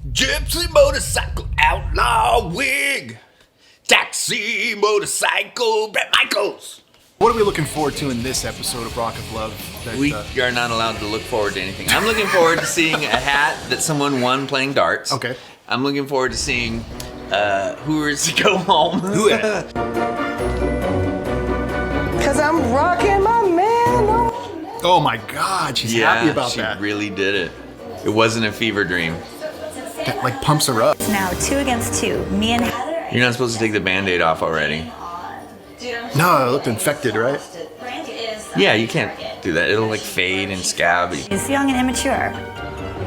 Gypsy motorcycle outlaw wig. Taxi motorcycle Bret Michaels. What are we looking forward to in this episode of Rock of Love? We are not allowed to look forward to anything. I'm looking forward to seeing a hat that someone won playing darts. Okay. I'm looking forward to seeing Hooers to go home. Cause I'm rocking my man. Oh my God, she's happy about that. She really did it. It wasn't a fever dream. That like pumps her up. Now 2 against 2. Me and Heather. You're not supposed to take the Band-Aid off already. No, it looked infected, right? Yeah, you can't do that. It'll like fade and scab. He's young and immature.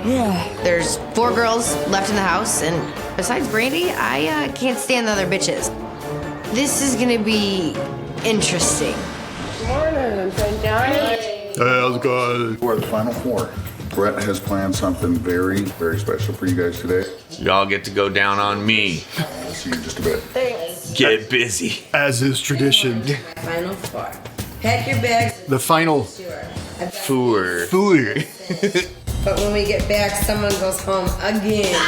Yeah. There's 4 girls left in the house, and besides Brandy, I can't stand the other bitches. This is gonna be interesting. Morning, Hey, how's it going? We're the final 4. Bret has planned something very, very special for you guys today. Y'all get to go down on me. I'll see you in just a bit. Thanks. Get busy. As is tradition. Final 4. Pack your bags. The final Fooer. food. But when we get back, someone goes home again.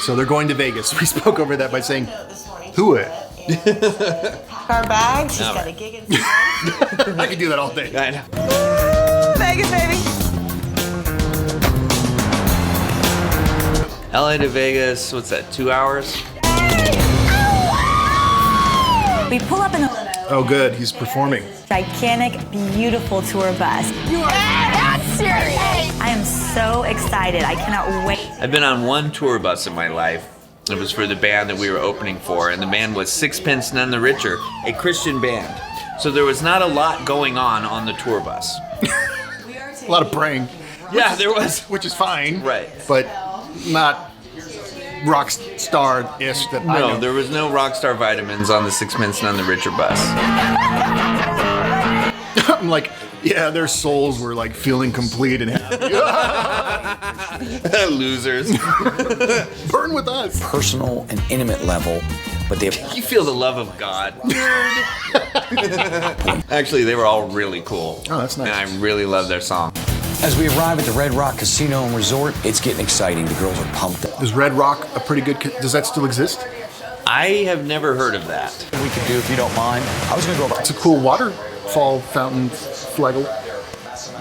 So they're going to Vegas. We spoke over that by saying, who it? Our bags. All right. A gig in I could do that all day. I know. Vegas, baby. LA to Vegas, what's that, 2 hours? We pull up in the limo. Oh, good. He's performing. Gigantic, beautiful tour bus. That's serious. I am so excited. I cannot wait. I've been on one tour bus in my life. It was for the band that we were opening for, and the band was Sixpence None the Richer, a Christian band. So there was not a lot going on the tour bus. A lot of praying. Yeah, there was. Which is fine. Right. But not rock star-ish that I No, know. there was no Rockstar Vitamins on the Sixpence None the Richer bus. I'm like, yeah, their souls were like feeling complete and happy. Losers. Burn with us. Personal and intimate level, but they You feel the love of God. Actually, they were all really cool. Oh, that's nice. And I really love their song. As we arrive at the Red Rock Casino and Resort, it's getting exciting. The girls are pumped up. Is Red Rock a pretty good? Does that still exist? I have never heard of that. We could do, if you don't mind. I was gonna go over. It's a cool waterfall fountain flagel.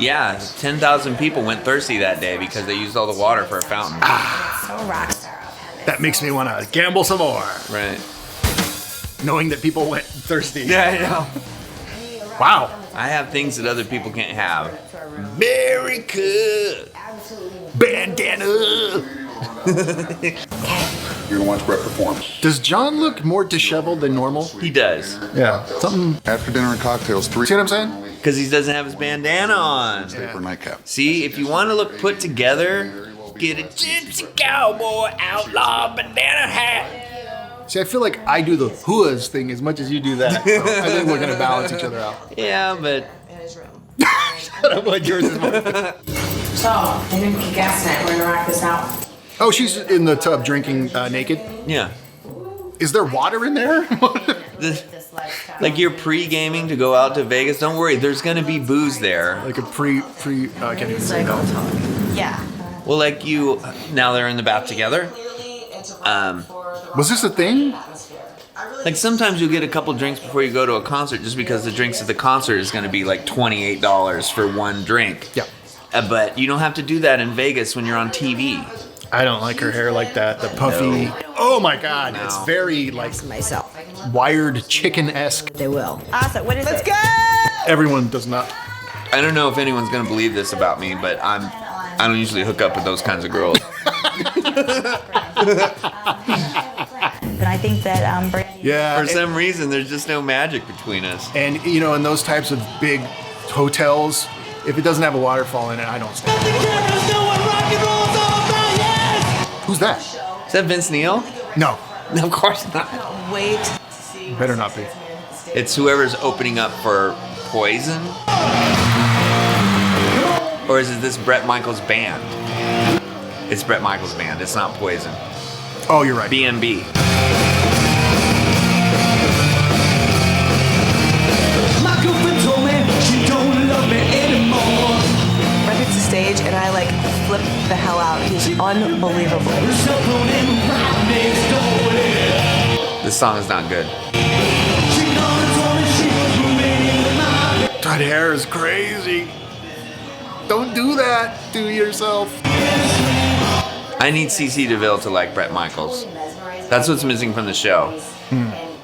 Yeah, 10,000 people went thirsty that day because they used all the water for a fountain. So rockstar. That makes me want to gamble some more, Right. knowing that people went thirsty. Yeah, I know. Wow. I have things that other people can't have. America. Bandana. You're gonna watch Bret perform. Does John look more disheveled than normal? He does. Yeah. Something. After dinner and cocktails, 3 See what I'm saying? Because he doesn't have his bandana on. paper nightcap. See, if you want to look put together, get a gypsy cowboy outlaw bandana hat. See, I feel like I do the whoas thing as much as you do that. So I think we're gonna balance each other out. Yeah, but Shut up, like yours is more. So, I didn't kick ass tonight. We're gonna rock this out. Oh, she's in the tub drinking naked. yeah. Is there water in there? Like you're pre-gaming to go out to Vegas, don't worry, there's going to be booze there. Like a I can't even say no. Yeah. Well, like now they're in the bath together. Was this a thing? Like sometimes you'll get a couple drinks before you go to a concert just because the drinks at the concert is going to be like $28 for one drink. Yeah. But you don't have to do that in Vegas when you're on TV. I don't like her hair like that. The puffy. No. Oh my God. No. It's very like Myself. wired chicken-esque. They will. Awesome. What is it? Everyone does not. I don't know if anyone's going to believe this about me, but I don't usually hook up with those kinds of girls. But I think that Brandy. Yeah. For some reason, there's just no magic between us. And you know, in those types of big hotels, if it doesn't have a waterfall in it, I don't stay. Who's that? Is that Vince Neil? No. No, of course not. Wait. Better not be. It's whoever's opening up for Poison? Or is it this Bret Michaels band? It's Bret Michaels band, it's not Poison. Oh, you're right. B&B. My girlfriend told me she don't love me anymore. Right hits the stage and I like flip the hell out. He's unbelievable. This song is not good. That hair is crazy. Don't do that to yourself. I need CC DeVille to like Bret Michaels. That's what's missing from the show.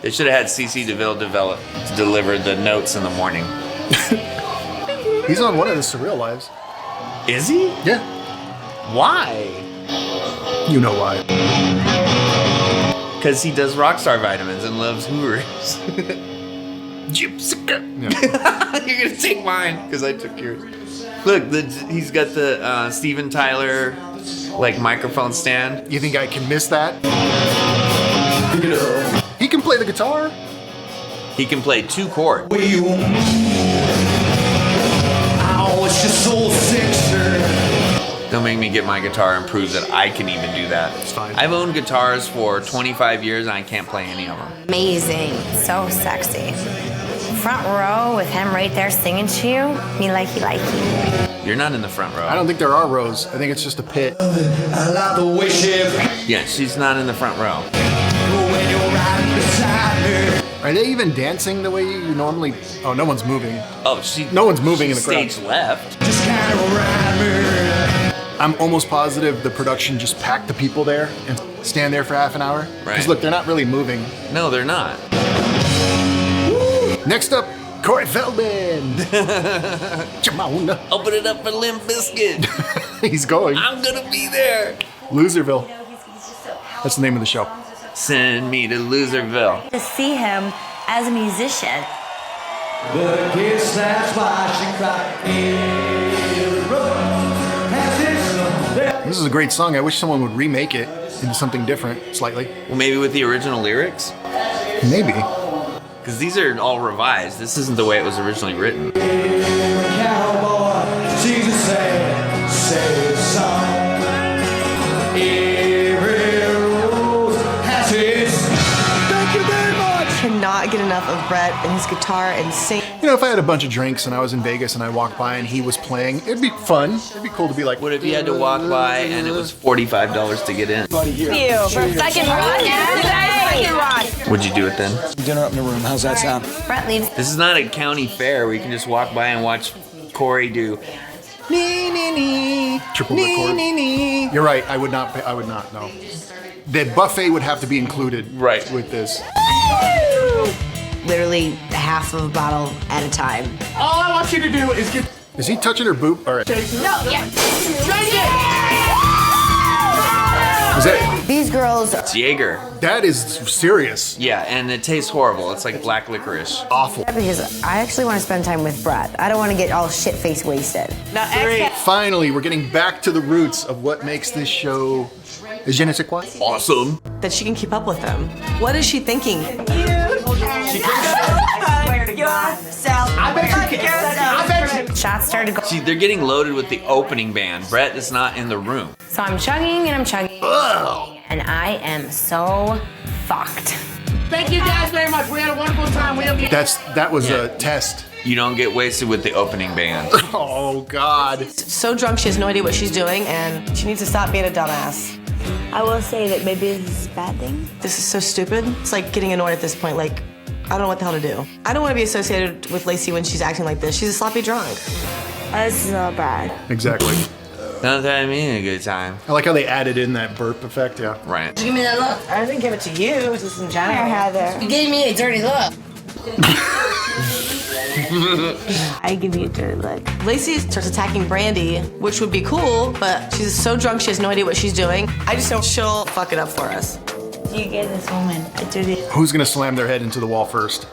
They should have had CC DeVille deliver the notes in the morning. He's on one of the Surreal Lives. Is he? Yeah. Why? You know why. Because he does Rockstar Vitamins and loves Hoovers. Gypsy. You're gonna take mine because I took yours. Look, he's got the Steven Tyler like microphone stand. You think I can miss that? He can play the guitar. He can play 2 chords. Don't make me get my guitar and prove that I can even do that. It's fine. I've owned guitars for 25 years and I can't play any of them. Amazing. So sexy. Front row with him right there singing to you. Me likey likey. You're not in the front row. I don't think there are rows. I think it's just a pit. Yeah, she's not in the front row. Are they even dancing the way you normally? Oh, no one's moving. Oh, No one's moving in the crowd. Stage left. I'm almost positive the production just packed the people there and stand there for half an hour. Right. Because look, they're not really moving. No, they're not. Next up, Corey Feldman. Jamona. Open it up for Limp Bizkit. He's going. I'm gonna be there. Loserville. That's the name of the show. Send me to Loserville. To see him as a musician. This is a great song. I wish someone would remake it into something different, slightly. Well, maybe with the original lyrics? Maybe. Because these are all revised. This isn't the way it was originally written. Cannot get enough of Bret and his guitar and sing. You know, if I had a bunch of drinks and I was in Vegas and I walked by and he was playing, it'd be fun. It'd be cool to be like, What if you had to walk by and it was $45 to get in? You for second rock. Second rock. Would you do it then? Dinner up in the room. How's that sound? Bret leaves. This is not a county fair where you can just walk by and watch Corey do nee nee nee Triple nee record. nee nee. You're right. I would not. No. The buffet would have to be included. Right. With this. Literally half of a bottle at a time. All I want you to do is get. Is he touching her boob? All right. No, yeah. Is that? These girls, It's Jaeger. That is serious. Yeah, and it tastes horrible. It's like black licorice. Awful. because I actually want to spend time with Bret. I don't want to get all shit-faced wasted. Now, Finally, we're getting back to the roots of what makes this show je ne sais quoi. Awesome. that she can keep up with him. What is she thinking? Shots started going. See, they're getting loaded with the opening band. Bret is not in the room. So I'm chugging and I'm chugging. And I am so fucked. Thank you guys very much. We had a wonderful time. That was a test. You don't get wasted with the opening band. Oh God. So drunk she has no idea what she's doing and she needs to stop being a dumbass. I will say that maybe this is a bad thing. This is so stupid. It's like getting annoyed at this point. Like, I don't know what the hell to do. I don't want to be associated with Lacey when she's acting like this. She's a sloppy drunk. This is all bad. Exactly. Not that I mean a good time. I like how they added in that burp effect. Yeah. Right. Give me that look. I didn't give it to you, just in general. Heather. You gave me a dirty look. I give you a dirty look. Lacey starts attacking Brandy, which would be cool, but she's so drunk she has no idea what she's doing. I just know she'll fuck it up for us. You gave this woman a dirty look. Who's gonna slam their head into the wall first?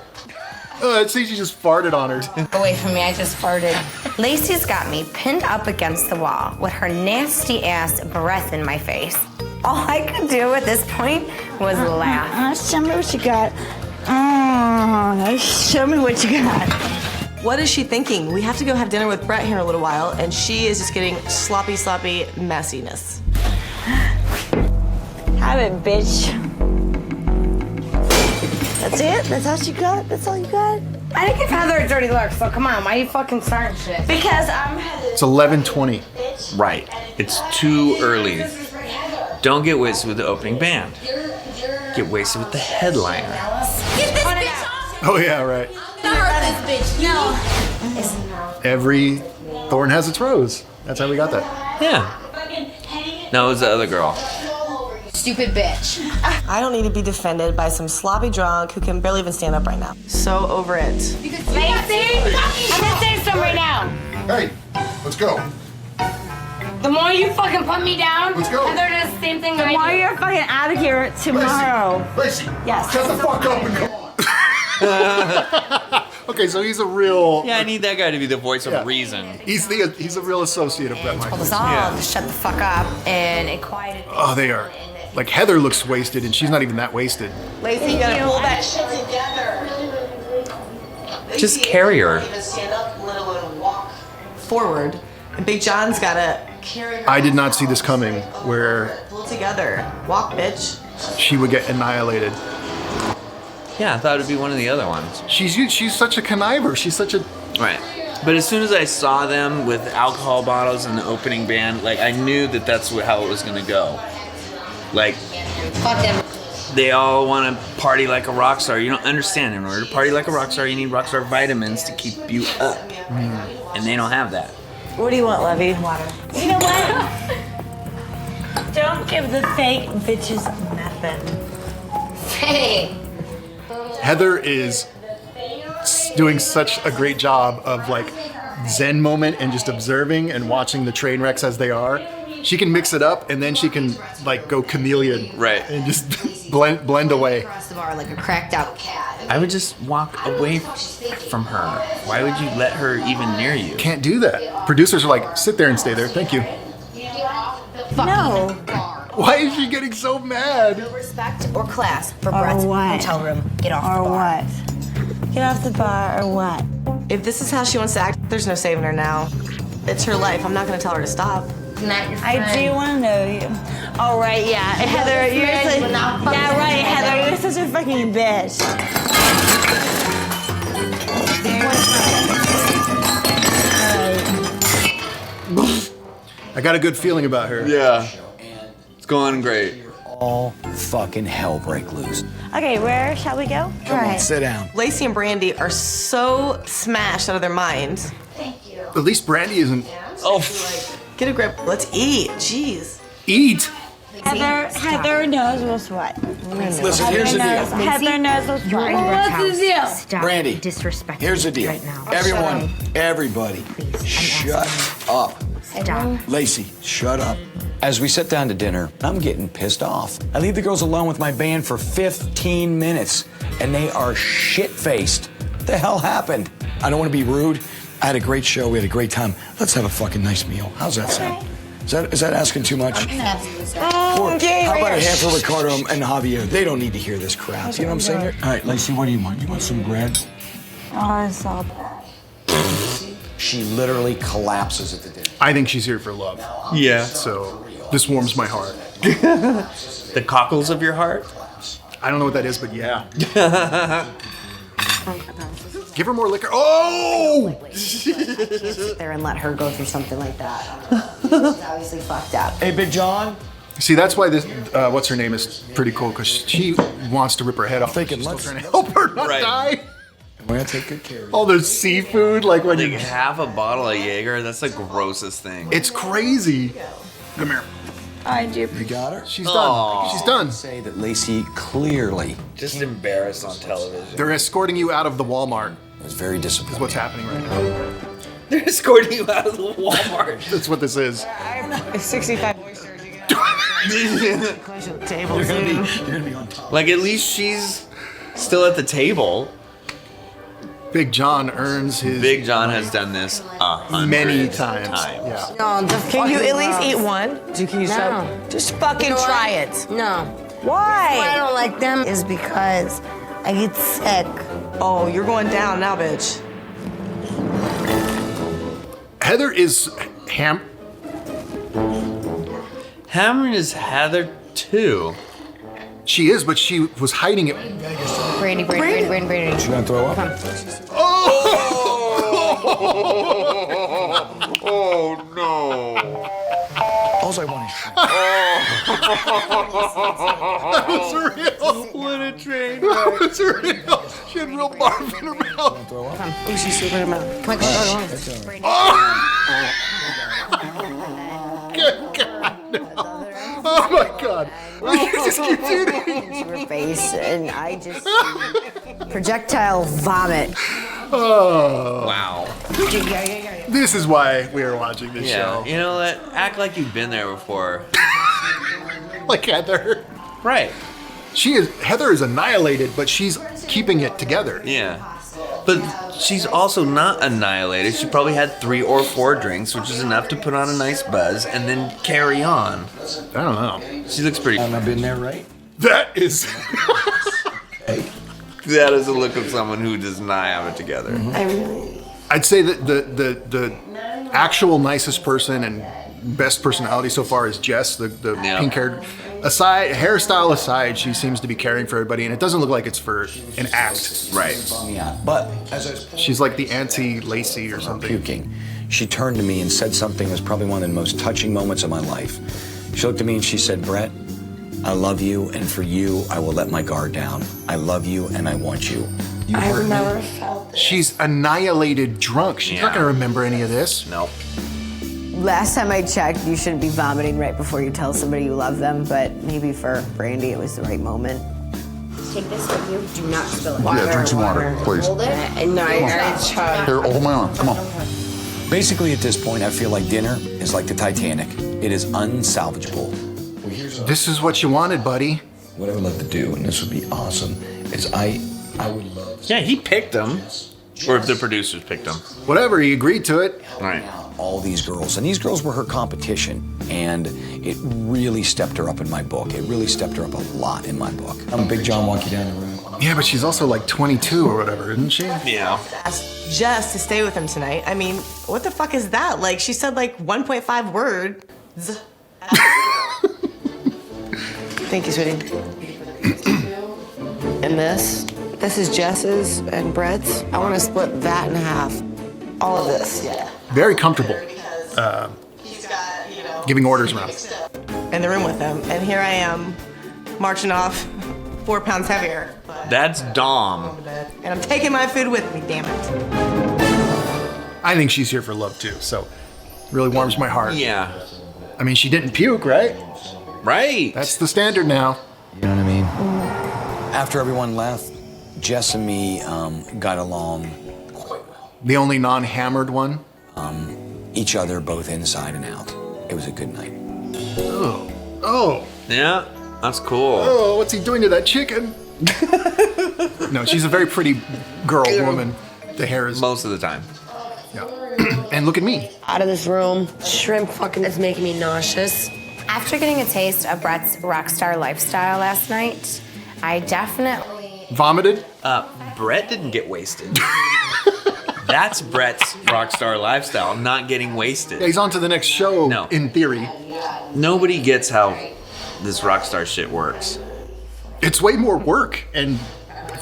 I see she just farted on her. Away from me, I just farted. Lacey's got me pinned up against the wall with her nasty ass breath in my face. All I could do at this point was laugh. Show me what you got. Show me what you got. What is she thinking? We have to go have dinner with Bret here in a little while, and she is just getting sloppy messiness. Have it, bitch. That's it? That's all you got? That's all you got? I didn't give Heather a dirty look, so come on, why are you fucking starting shit? Because I'm It's 11:20. Right. It's too early. Don't get wasted with the opening band. Get wasted with the headliner. Get this bitch off! Oh yeah, right. Don't hurt this bitch. No. Every thorn has its rose. That's how we got that. Yeah. No, it was the other girl. Stupid bitch. I don't need to be defended by some sloppy drunk who can barely even stand up right now. So over it. Lacey, I'm gonna say something right now. Hey, let's go. The more you fucking put me down, Let's go. Heather does the same thing to me. Why you're fucking out of here tomorrow? Lacey, Yes. shut the fuck up and come on. Okay, so he's a real. Yeah, I need that guy to be the voice of reason. He's a real associate of Bret Told Michaels. us all to shut the fuck up, and it quieted. Oh, they are. Like Heather looks wasted, and she's not even that wasted. Lacey, you gotta pull that shit Just carry her. stand up, let alone walk forward. And Big John's gotta carry her. I did not see this coming, where Pull it together. Walk, bitch. she would get annihilated. Yeah, I thought it'd be one of the other ones. She's such a conniver. She's such a. Right. But as soon as I saw them with alcohol bottles and the opening band, like I knew that that's how it was gonna go. Like, Fuck him. they all want to party like a rock star. You don't understand. In order to party like a rock star, you need rock star vitamins to keep you up. And they don't have that. What do you want, Levy? Water. You know what? Don't give the fake bitches nothing. Hey. Heather is doing such a great job of like Zen moment and just observing and watching the train wrecks as they are. She can mix it up and then she can like go chameleon, Right. and just blend away. Across the bar like a cracked out cat. I would just walk away from her. Why would you let her even near you? Can't do that. Producers are like, sit there and stay there. Thank you. No. Why is she getting so mad? No respect or class for Or Bret's what? hotel room. Get off Or the bar. what? Get off the bar or what? If this is how she wants to act, there's no saving her now. It's her life. I'm not gonna tell her to stop. Not your I friend. do want to know you. Oh, right, yeah. Heather, you're friends, such, but not fucking yeah, right, friends. Heather, you're such a fucking bitch. I got a good feeling about her. Yeah. It's going great. All fucking hell break loose. Okay, where shall we go? Come on, sit down. Lacey and Brandy are so smashed out of their minds. At least Brandy isn't. Oh, Get a grip. Let's eat. Jeez. Eat. Heather knows what's what. Listen, here's the deal. Heather knows what's what. What's the deal? Stop Brandy, disrespecting here's the me deal. right now. Everyone, everybody, shut up. Stop. Lacey, shut up. As we sit down to dinner, I'm getting pissed off. I leave the girls alone with my band for 15 minutes, and they are shit-faced. What the hell happened? I don't want to be rude. I had a great show. We had a great time. Let's have a fucking nice meal. How's that sound? Is that asking too much? Or how about a half of Ricardo and Javier? They don't need to hear this crap. You know what I'm saying? All right, Lacey, what do you want? You want some bread? Oh, it's all bad. She literally collapses at the dinner. I think she's here for love. yeah. So this warms my heart. The cockles of your heart? I don't know what that is, but yeah. Give her more liquor. Oh! Sit there and let her go through something like that. She's obviously fucked up. Hey, Big John. See, that's why this, what's her name, is pretty cool, because she wants to rip her head off. Thinking, She's still let's- trying to help her not Right. die. We're gonna take good care of you. All the seafood, like when Like you... half a bottle of Jaeger, that's the grossest thing. It's crazy. Come here. I do. You got her? She's done. She's done. Say that Lacey clearly Just embarrassed on television. They're escorting you out of the Walmart. was very Is disappointed. what's happening right now. They're escorting you out of the Walmart. That's what this is. 65 oysters. Table You're soon. gonna be on top. Like, at least she's still at the table. Big John earns his... Big John has done this 100 many times. times. Yeah. No, the Can you fucking at least gross. eat one? Can you No. Just fucking You know try what? it. No. Why? Why I don't like them is because I get sick. Oh, you're going down now, bitch. Heather is Hammered is Heather too. She is, but she was hiding it. Brandy. She gonna throw up? Oh no. All I want is shrimp. That was real. What a train That was real. She had real barf in her mouth. Oh, she's super in her mouth. Come on. Good God. No. Oh my God. You just keep eating. Her face, and I just projectile vomit. Oh. Wow. This is why we are watching this Yeah. show. You know what? Act like you've been there before. Like Heather. Right. Heather is annihilated, but she's keeping it together. Yeah. But she's also not annihilated. She probably had 3 or 4 drinks, which is enough to put on a nice buzz and then carry on. I don't know. She looks pretty. Have I been there, right? That is. That is a look of someone who does not have it together. I'd say that the actual nicest person and best personality so far is Jess, the pink-haired. Hairstyle aside, she seems to be caring for everybody, and it doesn't look like it's for an act. Right. Yeah. But as I was She's like the anti-Lacey or something. puking, she turned to me and said something that was probably one of the most touching moments of my life. She looked at me and she said, Bret, I love you, and for you, I will let my guard down. I love you, and I want you. I've never felt this. She's annihilated drunk. She's not Yeah. gonna remember any of this. Nope. Last time I checked, you shouldn't be vomiting right before you tell somebody you love them, but maybe for Brandy, it was the right moment. Take this with you. Do not spill it. Yeah, drink some water, please. Hold it. And no, I already tried. Here, hold my arm. Come on. Basically, at this point, I feel like dinner is like the Titanic. It is unsalvageable. This is what you wanted, buddy. What I would love to do, and this would be awesome, is I would love Yeah, he picked them. Or if the producers picked them. Whatever, he agreed to it. Right. all these girls, and these girls were her competition, and it really stepped her up in my book. It really stepped her up a lot in my book. I'm Big John walk you down the room. Yeah, but she's also like 22 or whatever, isn't she? Yeah. Asked Jess to stay with him tonight. I mean, what the fuck is that? Like, she said like 1.5 words. Thank you, sweetie. And this is Jess's and Bret's. I want to split that in half. All of this. Yeah. Very comfortable. Giving orders around. In the room with them. And here I am, marching off 4 pounds heavier. That's Dom. And I'm taking my food with me, damn it. I think she's here for love too, so it really warms my heart. Yeah. I mean, she didn't puke, right? Right. That's the standard now. You know what I mean? After everyone left, Jess and me got along quite well. The only non-hammered one? Each other both inside and out. It was a good night. Oh. Oh. Yeah, that's cool. Oh, what's he doing to that chicken? No, she's a very pretty girl, woman. The hair is... Most of the time. Yeah. And look at me. Out of this room. Shrimp fucking is making me nauseous. After getting a taste of Bret's rockstar lifestyle last night, I definitely... Vomited? Bret didn't get wasted. That's Bret's rockstar lifestyle, not getting wasted. Yeah, he's on to the next show, No. in theory. Nobody gets how this rockstar shit works. It's way more work and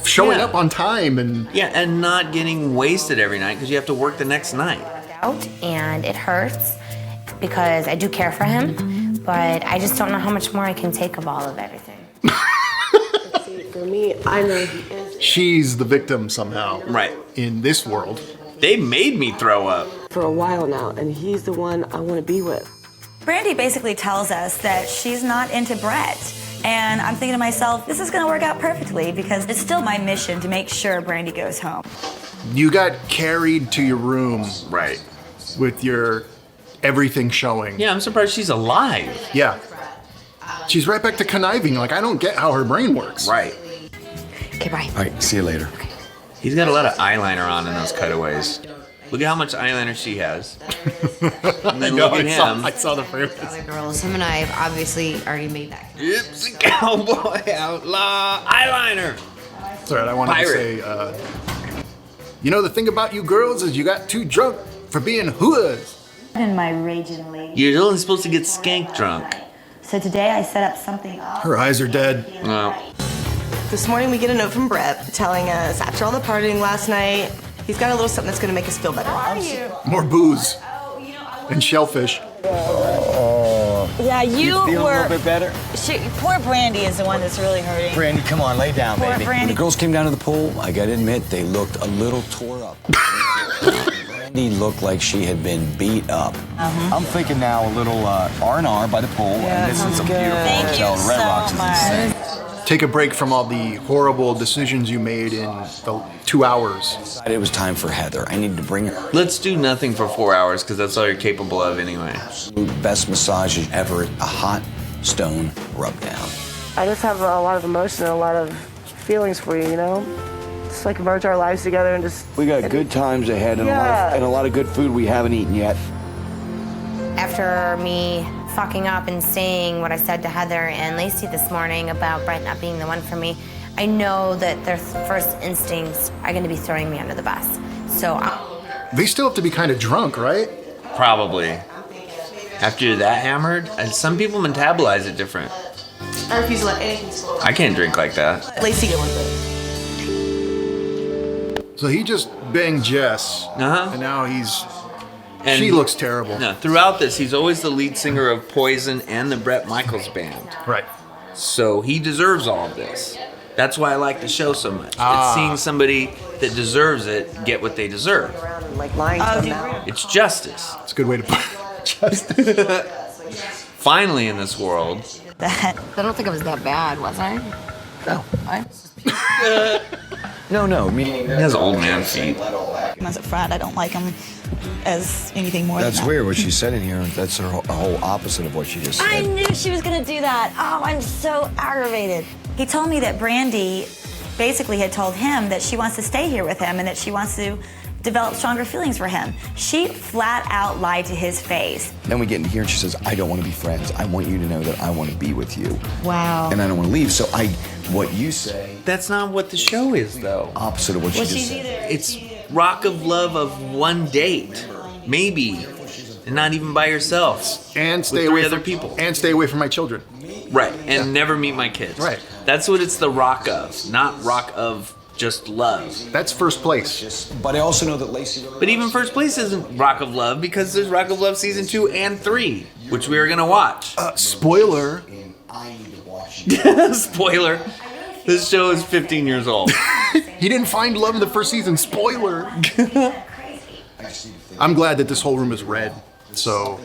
showing Yeah. up on time and... Yeah, and not getting wasted every night because you have to work the next night. out, and it hurts because I do care for him, but I just don't know how much more I can take of all of everything. For me, I know he is. She's the victim somehow. Right. In this world. They made me throw up. For a while now, and he's the one I want to be with. Brandy basically tells us that she's not into Bret. And I'm thinking to myself, this is going to work out perfectly because it's still my mission to make sure Brandy goes home. You got carried to your room Right. with your everything showing. Yeah, I'm surprised she's alive. Yeah. She's right back to conniving. Like, I don't get how her brain works. Right. Okay, bye. All right, see you later. He's got a lot of eyeliner on in those cutaways. Look at how much eyeliner she has. And then look at him. I saw the frame. Other girls, him and I have obviously already made that. Gypsy cowboy outlaw eyeliner. It's all right, I wanted Pirate. to say, you know, the thing about you girls is you got too drunk for being hoods. In my raging league. You're only supposed to get skank drunk. So today I set up something up. Her eyes are dead. No. This morning we get a note from Bret telling us after all the partying last night, he's got a little something that's gonna make us feel better. How are you? More booze and shellfish. Yeah, you feel were. a little bit better? Poor Brandy is the one that's really hurting. Brandy, come on, lay down, Poor baby. Brandy. When the girls came down to the pool, I gotta admit, they looked a little tore up. Brandy looked like she had been beat up. I'm thinking now a little R&R by the pool, and this is a beautiful Thank you hotel. Red Rocks so is much. insane. Take a break from all the horrible decisions you made in the 2 hours. It was time for Heather. I needed to bring her. Let's do nothing for 4 hours because that's all you're capable of anyway. Best massages ever, a hot stone rub down. I just have a lot of emotion and a lot of feelings for you, you know? Just like merge our lives together and just... We got good times ahead and, Yeah. a lot of good food we haven't eaten yet. After me fucking up and saying what I said to Heather and Lacey this morning about Bret not being the one for me, I know that their first instincts are going to be throwing me under the bus. So They still have to be kind of drunk, right? Probably. After you're that hammered, and some people metabolize it different. I refuse to let anything slow down. I can't drink like that. Lacey get one of those. So he just banged Jess, Uh-huh. and now he's... And she looks terrible. No, throughout this, he's always the lead singer of Poison and the Bret Michaels Band. Right. So he deserves all of this. That's why I like the show so much. Ah. It's seeing somebody that deserves it get what they deserve. Like lying to them now. It's justice. It's a good way to put it. Justice. Finally, in this world, I don't think it was that bad, was I? No. I? No, meaning... he has old man feet. As a friend, I don't like him as anything more That's than that. weird what she said in here. That's a whole opposite of what she just said. I knew she was gonna do that. Oh, I'm so aggravated. He told me that Brandy basically had told him that she wants to stay here with him and that she wants to develop stronger feelings for him. She flat out lied to his face. Then we get in here and she says, I don't want to be friends. I want you to know that I want to be with you. Wow. And I don't want to leave. So what you say, That's not what the show is, though. opposite of what she just said. It's rock of love of one date, maybe, and not even by yourself. And stay with away three from other people. And stay away from my children. Right, and never meet my kids. Right. That's what it's the rock of, not rock of just love. That's first place. But I also know that Lacey... But even first place isn't rock of love because there's rock of love season 2 and 3, which we are gonna watch. Spoiler. Spoiler. This show is 15 years old. He didn't find love in the first season. Spoiler. I'm glad that this whole room is red. So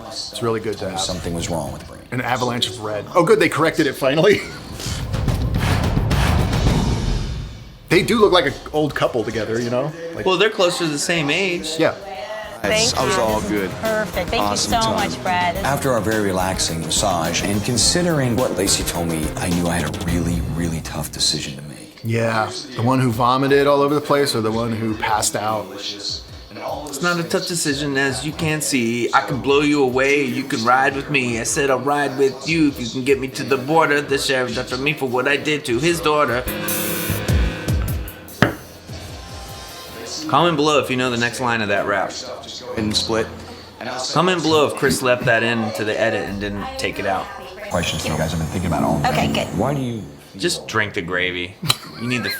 it's really good to have Something was wrong with the brain. an avalanche of red. Oh, good. They corrected it finally. They do look like an old couple together, you know? Like, Well, they're close to the same age. yeah. Thank I was you. all This is good. Perfect. Thank Awesome you so time. much, Brad. After our very relaxing massage, and considering what Lacey told me, I knew I had a really, really tough decision to make. Yeah. The one who vomited all over the place or the one who passed out? It's not a tough decision, as you can see. I can blow you away, you can ride with me. I said I'll ride with you if you can get me to the border. The sheriff after me for what I did to his daughter. Comment below if you know the next line of that rap. And split. Comment below if Chris left that into the edit and didn't take it out. Questions you guys have been thinking about all day. Okay, good. Why do you... Just drink the gravy. You need to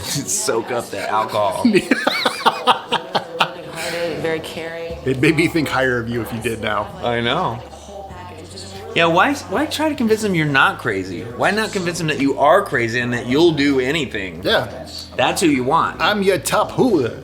soak up that alcohol. Very caring. It made me think higher of you if you did now. I know. Yeah, why try to convince him you're not crazy? Why not convince him that you are crazy and that you'll do anything? Yeah. That's who you want. I'm your top hooer.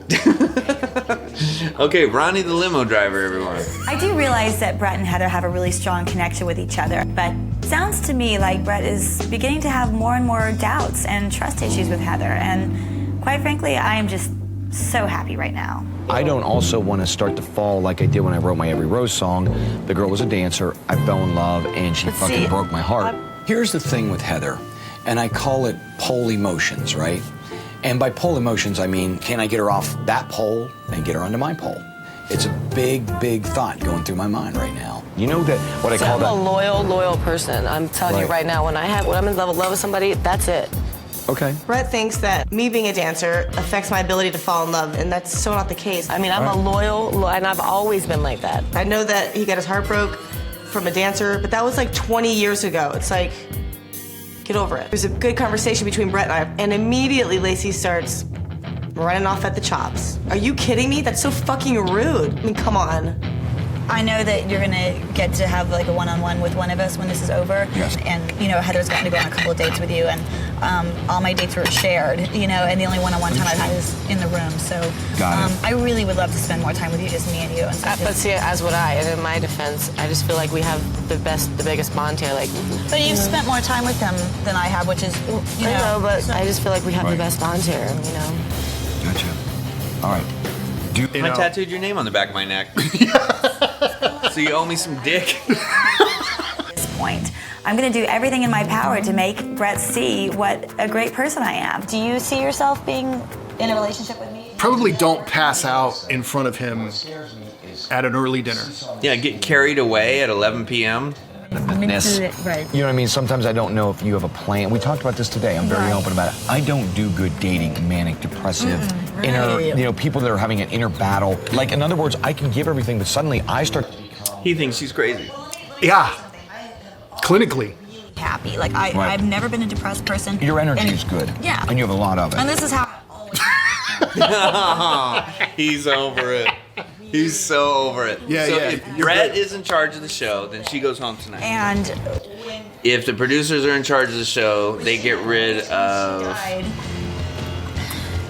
Okay, Ronnie the limo driver, everyone. I do realize that Brett and Heather have a really strong connection with each other, but it sounds to me like Brett is beginning to have more and more doubts and trust issues with Heather, and quite frankly, I am just so happy right now. I don't also want to start to fall like I did when I wrote my Every Rose song. The girl was a dancer, I fell in love, and she fucking broke my heart. Here's the thing with Heather, and I call it pole emotions, right? And by pole emotions, I mean, can I get her off that pole and get her onto my pole? It's a big, big thought going through my mind right now. You know that, what I call I'm that... a loyal person. I'm telling you right now, when I'm in love with somebody, that's it. Okay. Brett thinks that me being a dancer affects my ability to fall in love, and that's so not the case. I mean, I'm a loyal, and I've always been like that. I know that he got his heart broke from a dancer, but that was like 20 years ago. It's like, get over it. There's a good conversation between Bret and I, and immediately Lacey starts running off at the chops. Are you kidding me? That's so fucking rude. I mean, come on. I know that you're gonna get to have like a one-on-one with one of us when this is over. Yes. And you know, Heather's gotten to go on a couple of dates with you, and all my dates were shared. You know, and the only one-on-one time I've had is in the room. So Got it. I really would love to spend more time with you, just me and you. And stuff. But see, as would I. And in my defense, I just feel like we have the biggest bond here. Like, But you've spent more time with him than I have, which is, you know. I know, but so- I just feel like we have the Right. best bond here. You know. Gotcha. All right. I tattooed your name on the back of my neck. So you owe me some dick. At this point, I'm going to do everything in my power to make Bret see what a great person I am. Do you see yourself being in a relationship with me? Probably don't pass out in front of him at an early dinner. Yeah, get carried away at 11 p.m. Right. You know what I mean? Sometimes I don't know if you have a plan. We talked about this today. I'm very open about it. I don't do good dating manic, depressive, inner, you know, people that are having an inner battle. Like, in other words, I can give everything, but suddenly I start. He thinks she's crazy. Yeah. Clinically. Happy. Like, Right. I've never been a depressed person. Your energy And- is good. Yeah. And you have a lot of it. And this is how He's over it. He's so over it. Yeah, so yeah, if you're Bret right. is in charge of the show, then she goes home tonight. And If the producers are in charge of the show, they get rid of... died.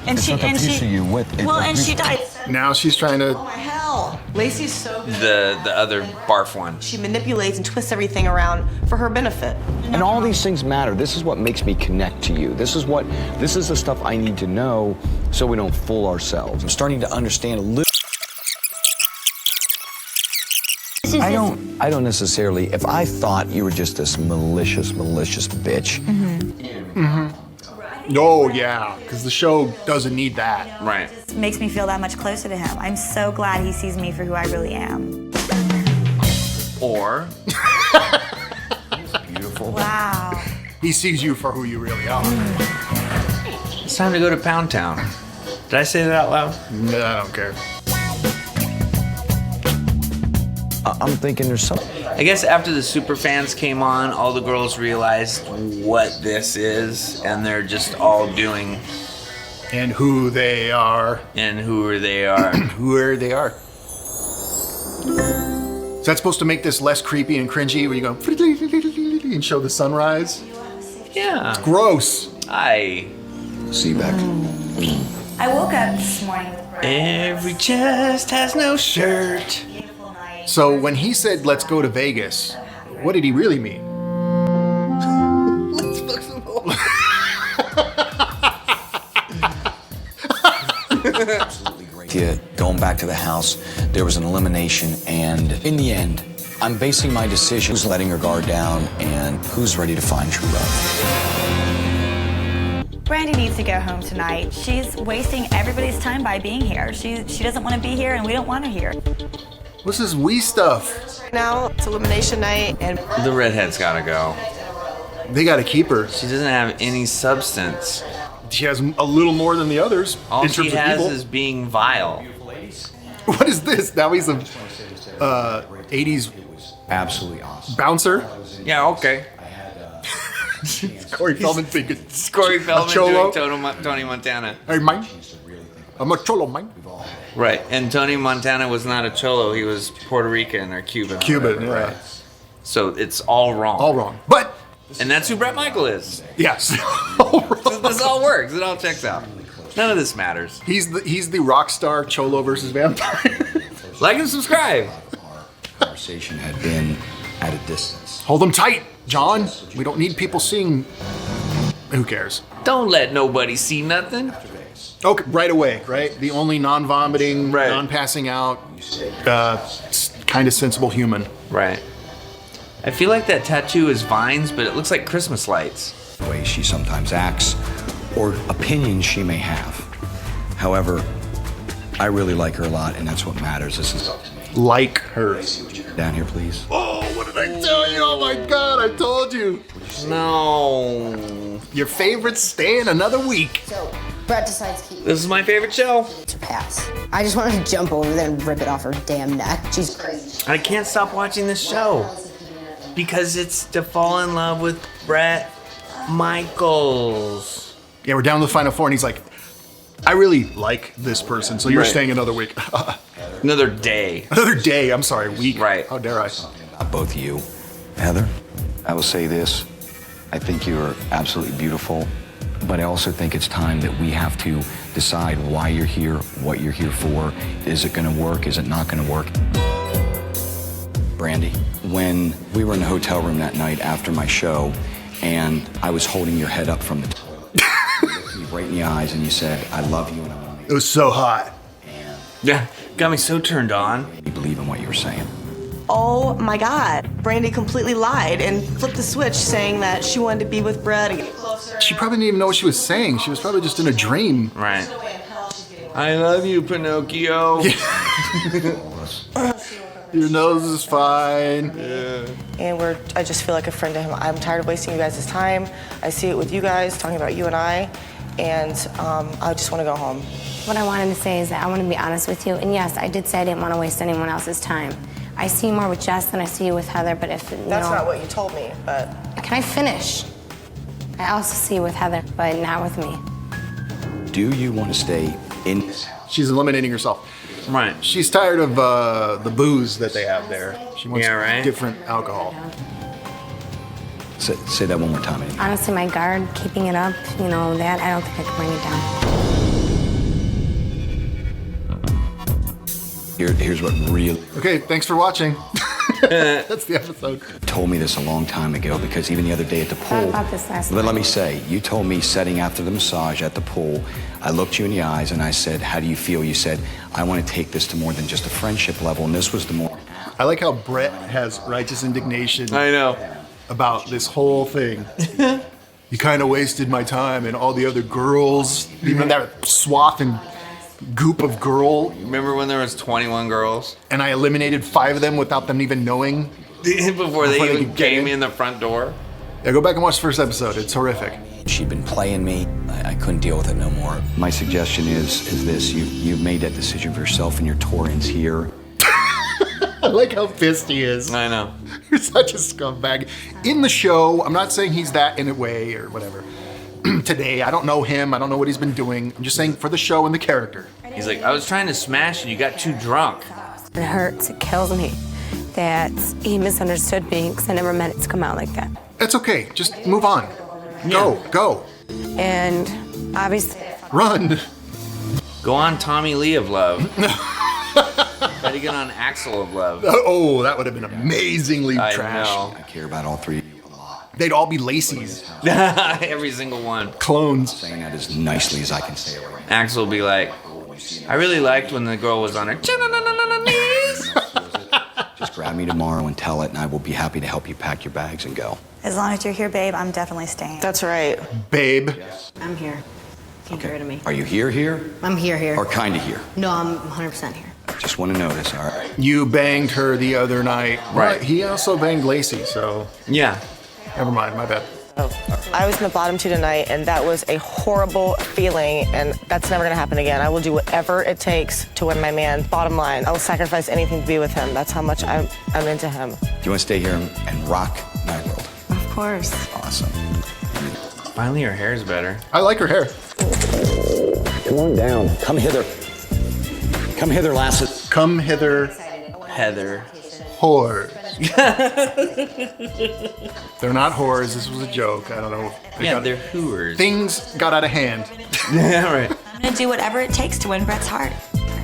And It's she not a and piece she of you with it. well, and she died. Now she's trying to. Hell, Lacey's so good. the other barf one. She manipulates and twists everything around for her benefit. And all these things matter. This is what makes me connect to you. This is the stuff I need to know so we don't fool ourselves. I'm starting to understand a little. I don't necessarily, if I thought you were just this malicious bitch. Oh, yeah. Because the show doesn't need that. Right. It makes me feel that much closer to him. I'm so glad he sees me for who I really am. Or... Beautiful. Wow. He sees you for who you really are. It's time to go to Pound Town. Did I say that out loud? No, I don't care. I'm thinking there's something. I guess after the Superfans came on, all the girls realized what this is, and they're just all doing... And who they are. And who they are. Who they are. Is that supposed to make this less creepy and cringy when you go and show the sunrise? Yeah. Gross. See you back. I woke up this morning with Bret. Every chest has no shirt. So when he said, let's go to Vegas, what did he really mean? Let's book some gold. Absolutely great. Yeah, going back to the house, there was an elimination, and in the end, I'm basing my decision who's letting her guard down and who's ready to find true love. Brandy needs to go home tonight. She's wasting everybody's time by being here. She doesn't want to be here, and we don't want her here. What's this wee stuff? Now it's elimination night, and The redhead's gotta go. They gotta keep her. She doesn't have any substance. She has a little more than the others All in she terms of has people. is being vile. What is this? Now he's a 80s Absolutely awesome. bouncer. Yeah, okay. Corey Feldman thinking. Corey Feldman cholo. doing Tony Montana. Hey, man. I'm a cholo, man. Right, and Tony Montana was not a cholo, he was Puerto Rican or Cuban. Cuban, Right. yeah. So it's all wrong. All wrong. But, And that's who Bret Michael is. yes. So this all works, it all checks out. None of this matters. He's the rock star cholo versus vampire. Like and subscribe. Conversation had been at a distance. Hold them tight, John. We don't need people seeing. Who cares? Don't let nobody see nothing. Okay, right away, right? The only non-vomiting, Right. non-passing out, kind of sensible human. Right. I feel like that tattoo is vines, but it looks like Christmas lights. The way she sometimes acts, or opinions she may have. However, I really like her a lot, and that's what matters. This is up to me. Like her. Down here, please. Oh, what did I tell you? Oh my God, I told you. No. Your favorites stay in another week. So Bret decides to keep This is my favorite show. to pass. I just wanted to jump over there and rip it off her damn neck. She's crazy. I can't stop watching this show. Because it's to fall in love with Bret Michaels. Yeah, we're down to the final four, and he's like, I really like this person, so you're Right. staying another week. Another day. Another day, I'm sorry, week. Right. How dare I? About both you. Heather, I will say this. I think you're absolutely beautiful, but I also think it's time that we have to decide why you're here, what you're here for. Is it gonna work? Is it not gonna work? Brandy, when we were in the hotel room that night after my show, and I was holding your head up from the toilet, you looked me right in the eyes and you said, I love you and I want to make It was so hot. Yeah, got me so turned on. you believe in what you were saying. Oh my God. Brandy completely lied and flipped the switch saying that she wanted to be with Bret and get closer. She probably didn't even know what she was saying. She was probably just in a dream. Right. I love you, Pinocchio. Your nose is fine. And I just feel like a friend to him. I'm tired of wasting you guys' time. I see it with you guys, talking about you and I, and I just want to go home. What I wanted to say is that I want to be honest with you. And yes, I did say I didn't want to waste anyone else's time. I see you more with Jess than I see you with Heather, but if That's not what you told me, but... Can I finish? I also see you with Heather, but not with me. Do you want to stay in this house? She's eliminating herself. Right. She's tired of the booze that they have there. She wants Yeah, right. different alcohol. Say that one more time. Andy. Honestly, my guard, keeping it up, I don't think I can bring it down. Here's what really Okay, thanks for watching. That's the episode. told me this a long time ago, because even the other day at the pool, Thought about this last let night. me say, you told me setting after the massage at the pool, I looked you in the eyes and I said, how do you feel? You said, I want to take this to more than just a friendship level, and this was the more. I like how Bret has righteous indignation I know. about this whole thing. You kind of wasted my time, and all the other girls, even that swath and goop of girl, Remember when there was 21 girls? and I eliminated 5 of them without them even knowing. Before they even could get came in. in the front door? Yeah, go back and watch the first episode. It's horrific. She'd been playing me. I couldn't deal with it no more. My suggestion is this: you've made that decision for yourself, and your tour ends here. I like how pissed he is. I know. You're such a scumbag. In the show, I'm not saying he's that in a way or whatever. Today, I don't know him. I don't know what he's been doing. I'm just saying for the show and the character. He's like, I was trying to smash you. You got too drunk. It hurts, it kills me that he misunderstood me because I never meant it to come out like that. That's okay. Just move on. Go. And obviously, Run. Go on Tommy Lee of Love. Try to get on Axel of Love. Oh, that would have been amazingly I trash. know. I care about all three of you a lot. They'd all be Lacey's Every single one. clones. Saying that as nicely as I can say it right now. Axel will be like, I really liked when the girl was on her knees. Just grab me tomorrow and tell it, and I will be happy to help you pack your bags and go. As long as you're here, babe, I'm definitely staying. That's right. Babe. I'm here. Can't get rid of me. Are you here? I'm here. Or kinda here? No, I'm 100% here. Just want to notice, all right? You banged her the other night. Right. He also banged Lacey, so Yeah. never mind. My bad. I was in the bottom 2 tonight, and that was a horrible feeling, and that's never gonna happen again. I will do whatever it takes to win my man. Bottom line, I will sacrifice anything to be with him. That's how much I'm into him. Do you want to stay here and rock my world? Of course. Awesome. Finally, her hair's better. I like her hair. Come on down. Come hither. Come hither, lasses. Come hither, Heather. whores. They're not whores. This was a joke. I don't know. They're hooers. Things got out of hand. Yeah, right. I'm gonna do whatever it takes to win Bret's heart.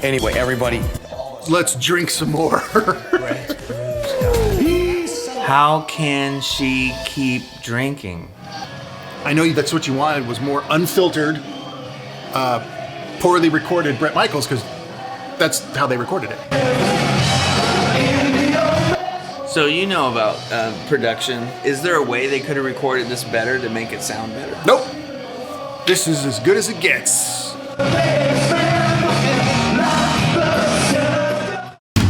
Anyway, everybody, Let's drink some more. How can she keep drinking? I know that's what you wanted was more unfiltered, poorly recorded Bret Michaels, because that's how they recorded it. So you know about production. Is there a way they could have recorded this better to make it sound better? Nope. This is as good as it gets.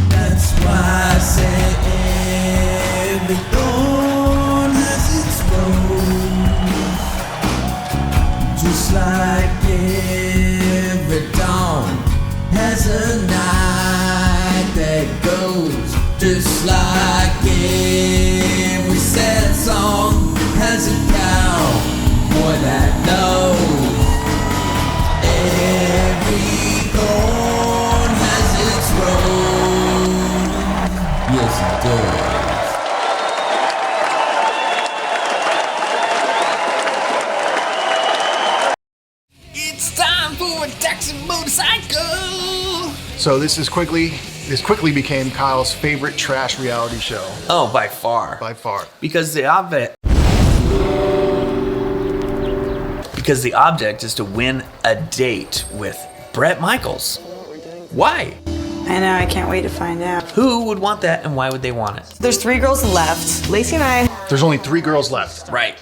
That's why I say every dawn has its road. Just like every dawn has a night that goes. Just like every song has a cow, boy that knows. Every thorn has its rose. Yes, it does. It's time for a taxi motorcycle. So this quickly became Kyle's favorite trash reality show. Oh, by far. By far. Because the object is to win a date with Bret Michaels. Why? I know, I can't wait to find out. Who would want that and why would they want it? There's 3 girls left. Lacey and I. There's only 3 girls left. Right.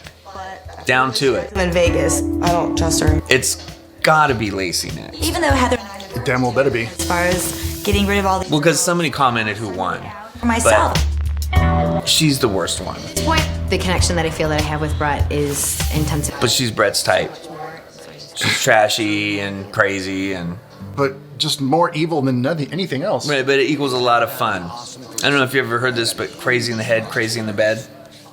Down to it. I'm in Vegas. I don't trust her. It's gotta be Lacey next. Even though Heather, Damn well better be. as far as getting rid of all the Well, because somebody commented who won. for myself. But she's the worst one. At this point, the connection that I feel that I have with Bret is intense. But she's Bret's type. She's trashy and crazy and... But just more evil than anything else. Right, but it equals a lot of fun. I don't know if you ever heard this, but crazy in the head, crazy in the bed.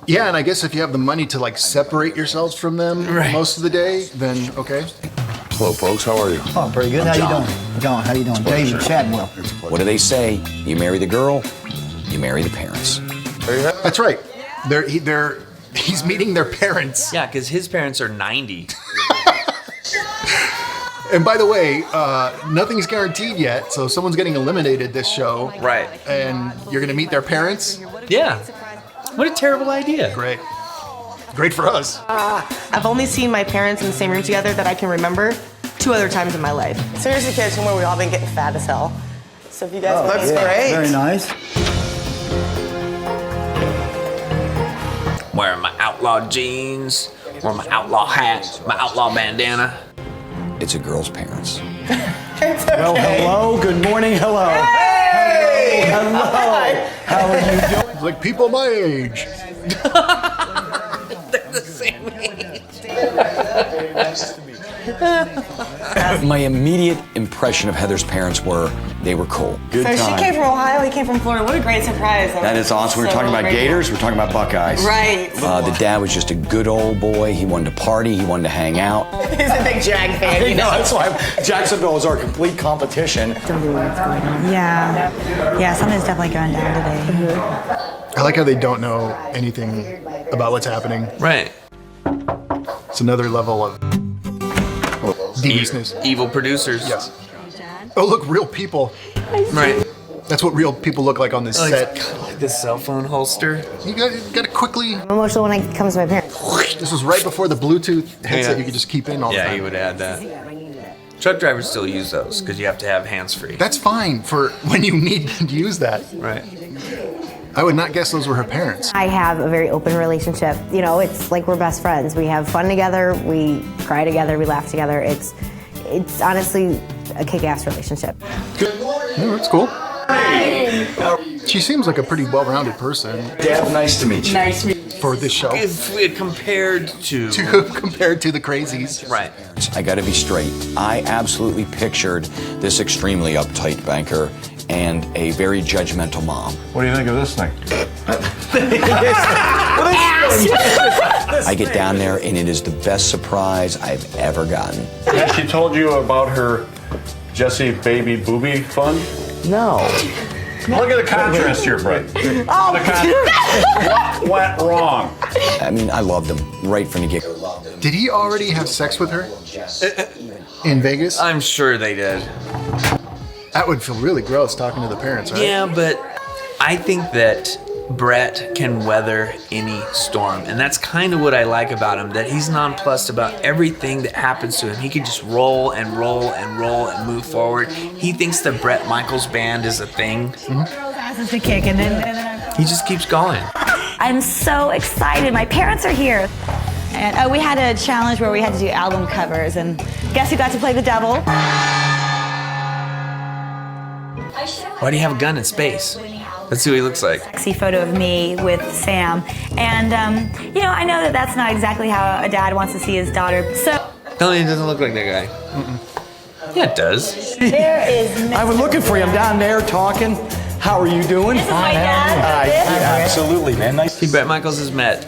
Yeah, and I guess if you have the money to like separate yourselves from them most of the day, then okay. Hello, folks. How are you? Oh, pretty good. How you doing? John, how you doing? David Chadwell. What do they say? You marry the girl, you marry the parents. That's right. He's meeting their parents. Yeah, because his parents are 90. And by the way, nothing's guaranteed yet, so someone's getting eliminated this show. Right. And you're gonna meet their parents? Yeah. What a terrible idea. Great. Great for us. I've only seen my parents in the same room together that I can remember 2 other times in my life. Seriously, kids, somewhere we've all been getting fat as hell. So if you guys looks great. Very nice. Wearing my outlaw jeans, wearing my outlaw hat, my outlaw bandana. It's a girl's parents. Well, hello. Good morning. Hello. Hey! Hello. How are you doing? It's like people my age. They're the same age. My immediate impression of Heather's parents were they were cool. So she came from Ohio, he came from Florida. What a great surprise. That is awesome. We're talking about Gators, we're talking about Buckeyes. Right. The dad was just a good old boy. He wanted to party, he wanted to hang out. He's a big Jag fan. I know, that's why Jacksonville is our complete competition. Yeah. Yeah, something's definitely going down today. I like how they don't know anything about what's happening. Right. It's another level of deviousness. Evil producers. Yes. Oh, look, real people. Right. That's what real people look like on this set. Like the cell phone holster. You got to quickly. I'm emotional when it comes to my parents. This was right before the Bluetooth headset you could just keep in all the time. Yeah, he would add that. Truck drivers still use those because you have to have hands-free. That's fine for when you need to use that. Right. I would not guess those were her parents. I have a very open relationship. You know, it's like we're best friends. We have fun together, we cry together, we laugh together. It's honestly a kick-ass relationship. Good. Yeah, that's cool. She seems like a pretty well-rounded person. Dad, nice to meet you. Nice to meet you. For this show. If we compared to... Compared to the crazies. Right. I gotta be straight. I absolutely pictured this extremely uptight banker and a very judgmental mom. What do you think of this thing? I get down there and it is the best surprise I've ever gotten. Has she told you about her Jesse Baby Booby fund? No. Look at the contrast here, Bret. Oh, What went wrong? I mean, I loved him right from the get-go. Did he already have sex with her? In Vegas? I'm sure they did. That would feel really gross talking to the parents, right? Yeah, but I think that Bret can weather any storm. And that's kind of what I like about him, that he's nonplussed about everything that happens to him. He can just roll and roll and roll and move forward. He thinks the Bret Michaels band is a thing. Asses to kick, and then He just keeps going. I'm so excited. My parents are here. And we had a challenge where we had to do album covers, and guess who got to play the devil? Why do you have a gun in space? Let's see what he looks like. Sexy photo of me with Sam. And, you know, I know that that's not exactly how a dad wants to see his daughter. So. Tell me it doesn't look like that guy. Yeah, it does. There is. I was looking for you. I'm down there talking. How are you doing? This is my dad. Hi. Absolutely, man. Nice. See, Bret Michaels has met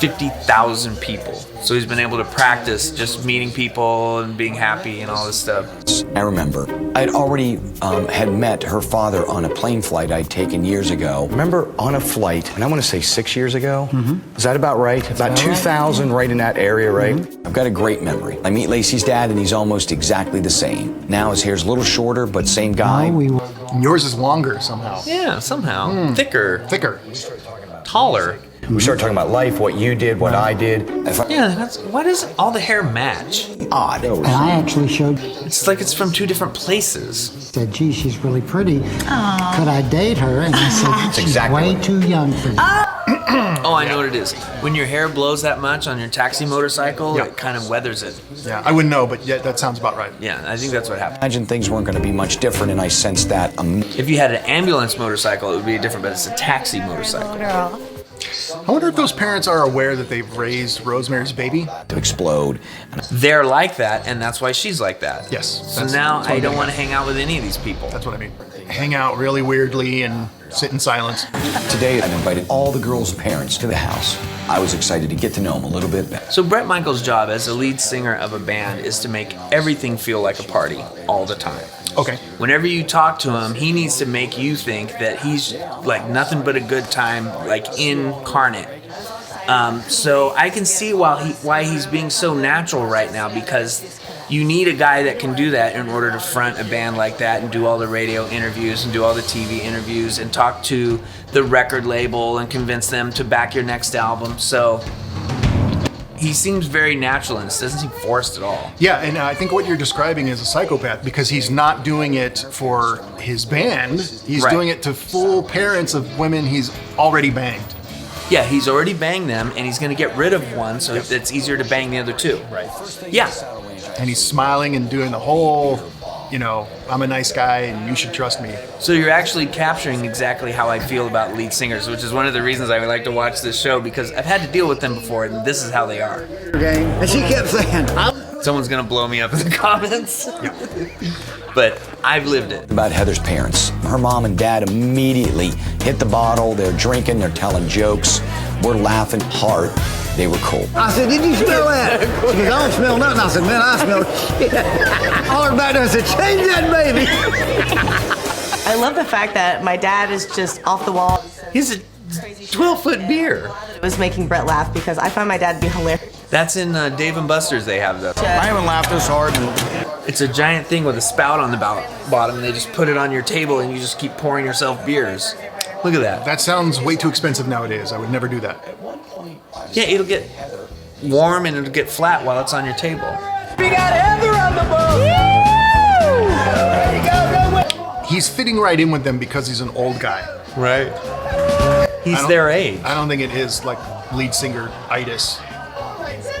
50,000 people. So he's been able to practice just meeting people and being happy and all this stuff. I remember. I'd already had met her father on a plane flight I'd taken years ago. Remember on a flight, and I want to say 6 years ago? Is that about right? About 2000, right in that area, right? I've got a great memory. I meet Lacey's dad, and he's almost exactly the same. Now his hair's a little shorter, but same guy. And yours is longer somehow. Yeah, somehow. Thicker. Taller. We started talking about life, what you did, what I did. Yeah, why does all the hair match? Odd. And I actually showed. It's like it's from two different places. Said, "Gee, she's really pretty. Could I date her?" And I said, "She's way too young for you." Oh, I know what it is. When your hair blows that much on your taxi motorcycle, it kind of weathers it. Yeah, I wouldn't know, but yeah, that sounds about right. Yeah, I think that's what happened. Imagine things weren't going to be much different, and I sensed that. If you had an ambulance motorcycle, it would be different, but it's a taxi motorcycle. I wonder if those parents are aware that they've raised Rosemary's baby. To explode. They're like that, and that's why she's like that. Yes. So now I don't want to hang out with any of these people. That's what I mean. Hang out really weirdly and sit in silence. Today, I've invited all the girls' parents to the house. I was excited to get to know them a little bit better. So Bret Michaels' job as the lead singer of a band is to make everything feel like a party all the time. Okay. Whenever you talk to him, he needs to make you think that he's like nothing but a good time, like incarnate. So I can see why he's being so natural right now, because you need a guy that can do that in order to front a band like that and do all the radio interviews and do all the TV interviews and talk to the record label and convince them to back your next album. So he seems very natural and doesn't seem forced at all. Yeah, and I think what you're describing is a psychopath, because he's not doing it for his band. He's doing it to fool parents of women he's already banged. Yeah, he's already banged them, and he's going to get rid of one so it's easier to bang the other two. Right. Yeah. And he's smiling and doing the whole, I'm a nice guy and you should trust me. So you're actually capturing exactly how I feel about lead singers, which is one of the reasons I would like to watch this show, because I've had to deal with them before, and this is how they are. And she kept saying, Someone's going to blow me up in the comments. But I've lived it. About Heather's parents. Her mom and dad immediately hit the bottle. They're drinking, they're telling jokes. We're laughing hard. They were cool. I said, "Did you smell that?" She goes, "I don't smell nothing." I said, "Man, I smell shit." I looked back there and said, "Change that baby." I love the fact that my dad is just off the wall. He's a 12-foot beer. It was making Bret laugh because I find my dad to be hilarious. That's in Dave & Buster's they have that. I haven't laughed this hard. It's a giant thing with a spout on the bottom, and they just put it on your table and you just keep pouring yourself beers. Look at that. That sounds way too expensive nowadays. I would never do that. Yeah, it'll get warm and it'll get flat while it's on your table. We got Heather on the boat. He's fitting right in with them because he's an old guy. Right. He's their age. I don't think it is like lead singer-itis.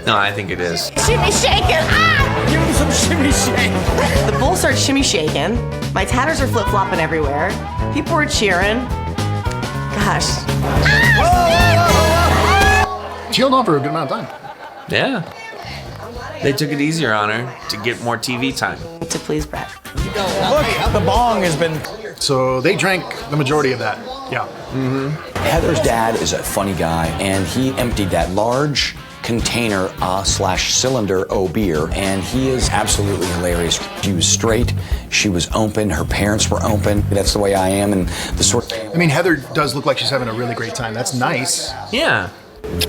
No, I think it is. Shimmy shaking! Ah! Give him some shimmy shake. The bull starts shimmy shaking. My tatters are flip-flopping everywhere. People are cheering. Gosh. She held on for a good amount of time. Yeah. They took it easier on her to get more TV time. To please Bret. Look, the bong has been... So they drank the majority of that. Yeah. Heather's dad is a funny guy, and he emptied that large container slash cylinder of beer, and he is absolutely hilarious. She was straight, she was open, her parents were open. That's the way I am, and the sort. I mean, Heather does look like she's having a really great time. That's nice. Yeah.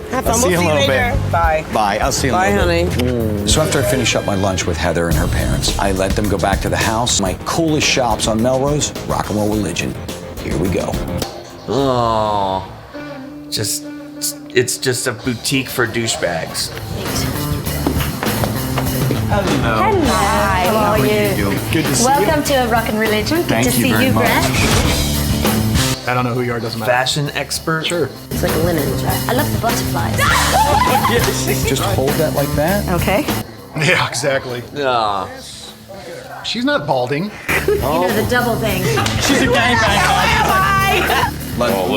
Have I'll fun. see We'll you in a little bit. Bye. Bye. I'll see you in a Bye, little honey. bit. So after I finish up my lunch with Heather and her parents, I let them go back to the house. My coolest shops on Melrose, Rock and Roll Religion. Here we go. Oh. It's just a boutique for douchebags. Hello. How are you? Good to see Welcome to Rock and Religion. Good Thank to you see very you, much. Bret. I don't know who you are, doesn't matter. Fashion expert? Sure. It's like a linen dress. I love the butterflies. Just hold that like that. Okay. Yeah, exactly. Oh. She's not balding. You know the double thing. She's a gangbanger.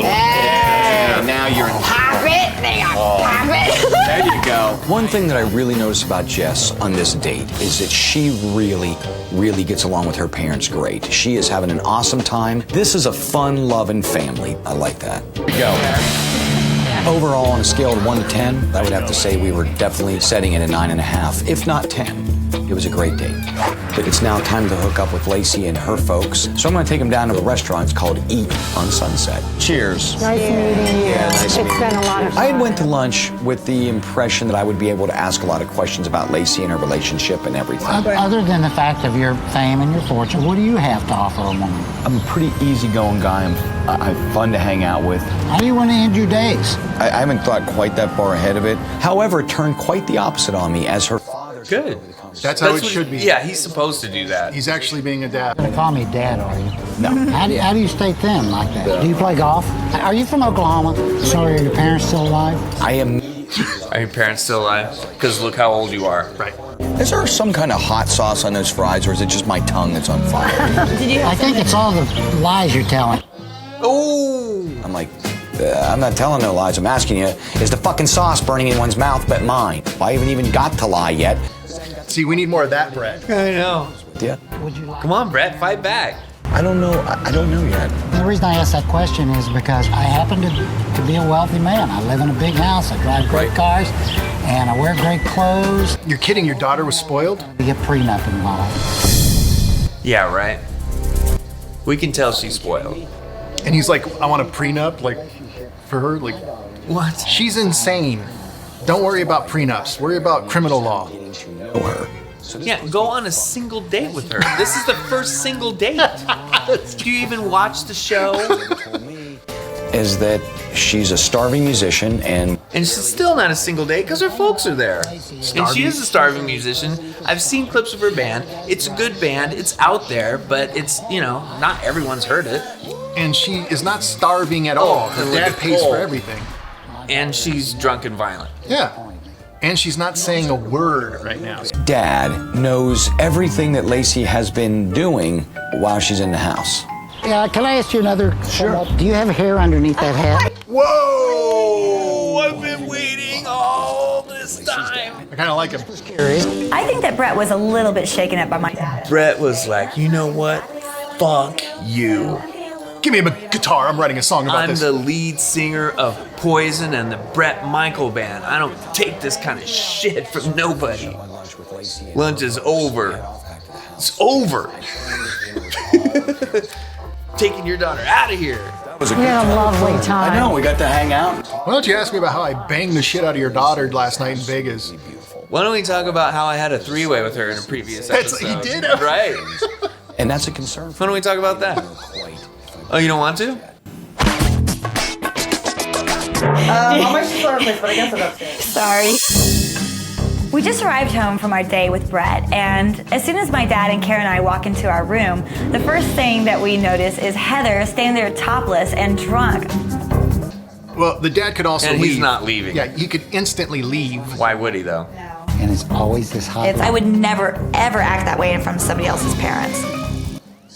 Yeah, now you're in. Pop it. There you go. One thing that I really noticed about Jess on this date is that she really, really gets along with her parents great. She is having an awesome time. This is a fun, loving family. I like that. Here we go. Overall, on a scale of 1 to 10, I would have to say we were definitely setting it at 9.5, if not 10. It was a great date. But it's now time to hook up with Lacey and her folks. So I'm going to take them down to a restaurant. It's called Eat on Sunset. Cheers. Nice meeting you. Yeah, nice It's meeting been you. a lot of fun. I had went to lunch with the impression that I would be able to ask a lot of questions about Lacey and her relationship and everything. Other than the fact of your fame and your fortune, what do you have to offer a woman? I'm a pretty easygoing guy. I'm fun to hang out with. How do you want to end your days? I haven't thought quite that far ahead of it. However, it turned quite the opposite on me as her father. Good. That's how it should be. Yeah, he's supposed to do that. He's actually being a dad. You're gonna call me dad, are you? No. How do you stay thin like that? Do you play golf? Are you from Oklahoma? So are your parents still alive? I am. Are your parents still alive? Because look how old you are. Right. Is there some kind of hot sauce on those fries, or is it just my tongue that's on fire? I think it's all the lies you're telling. Oh! I'm like, I'm not telling no lies. I'm asking you, is the fucking sauce burning anyone's mouth but mine? I haven't even got to lie yet. See, we need more of that, Bret. I know. Yeah. Come on, Bret, fight back. I don't know. I don't know yet. The reason I ask that question is because I happen to be a wealthy man. I live in a big house. I drive great cars, and I wear great clothes. You're kidding, your daughter was spoiled? We get prenup involved. Yeah, right. We can tell she's spoiled. And he's like, I want a prenup, like, for her? Like, what? She's insane. Don't worry about prenups. Worry about criminal law. Know her. Yeah, go on a single date with her. This is the first single date. Do you even watch the show? Is that she's a starving musician and she's still not a single date because her folks are there. And she is a starving musician. I've seen clips of her band. It's a good band. It's out there, but it's, not everyone's heard it. And she is not starving at all. Her dad pays for everything. And she's drunk and violent. Yeah. And she's not saying a word right now. Dad knows everything that Lacey has been doing while she's in the house. Yeah, can I ask you another? Sure. Do you have hair underneath that hat? Whoa! I've been waiting all this time. I kind of like him. I think that Bret was a little bit shaken up by my dad. Bret was like, you know what? Fuck you. Give me a guitar. I'm writing a song about this. I'm the lead singer of Poison and the Bret Michael Band. I don't take this kind of shit from nobody. Lunch is over. It's over. Taking your daughter out of here. We had a lovely time. I know, we got to hang out. Why don't you ask me about how I banged the shit out of your daughter last night in Vegas? Why don't we talk about how I had a three-way with her in a previous episode? He did? Right. And that's a concern. Why don't we talk about that? Oh, you don't want to? I'll make sure place, but I guess I'm upstairs. Sorry. We just arrived home from our day with Bret, and as soon as my dad and Karen and I walk into our room, the first thing that we notice is Heather standing there topless and drunk. Well, the dad could also and leave. he's not leaving. Yeah, he could instantly leave. Why would he, though? And it's always this hot. I would never, ever act that way in front of somebody else's parents.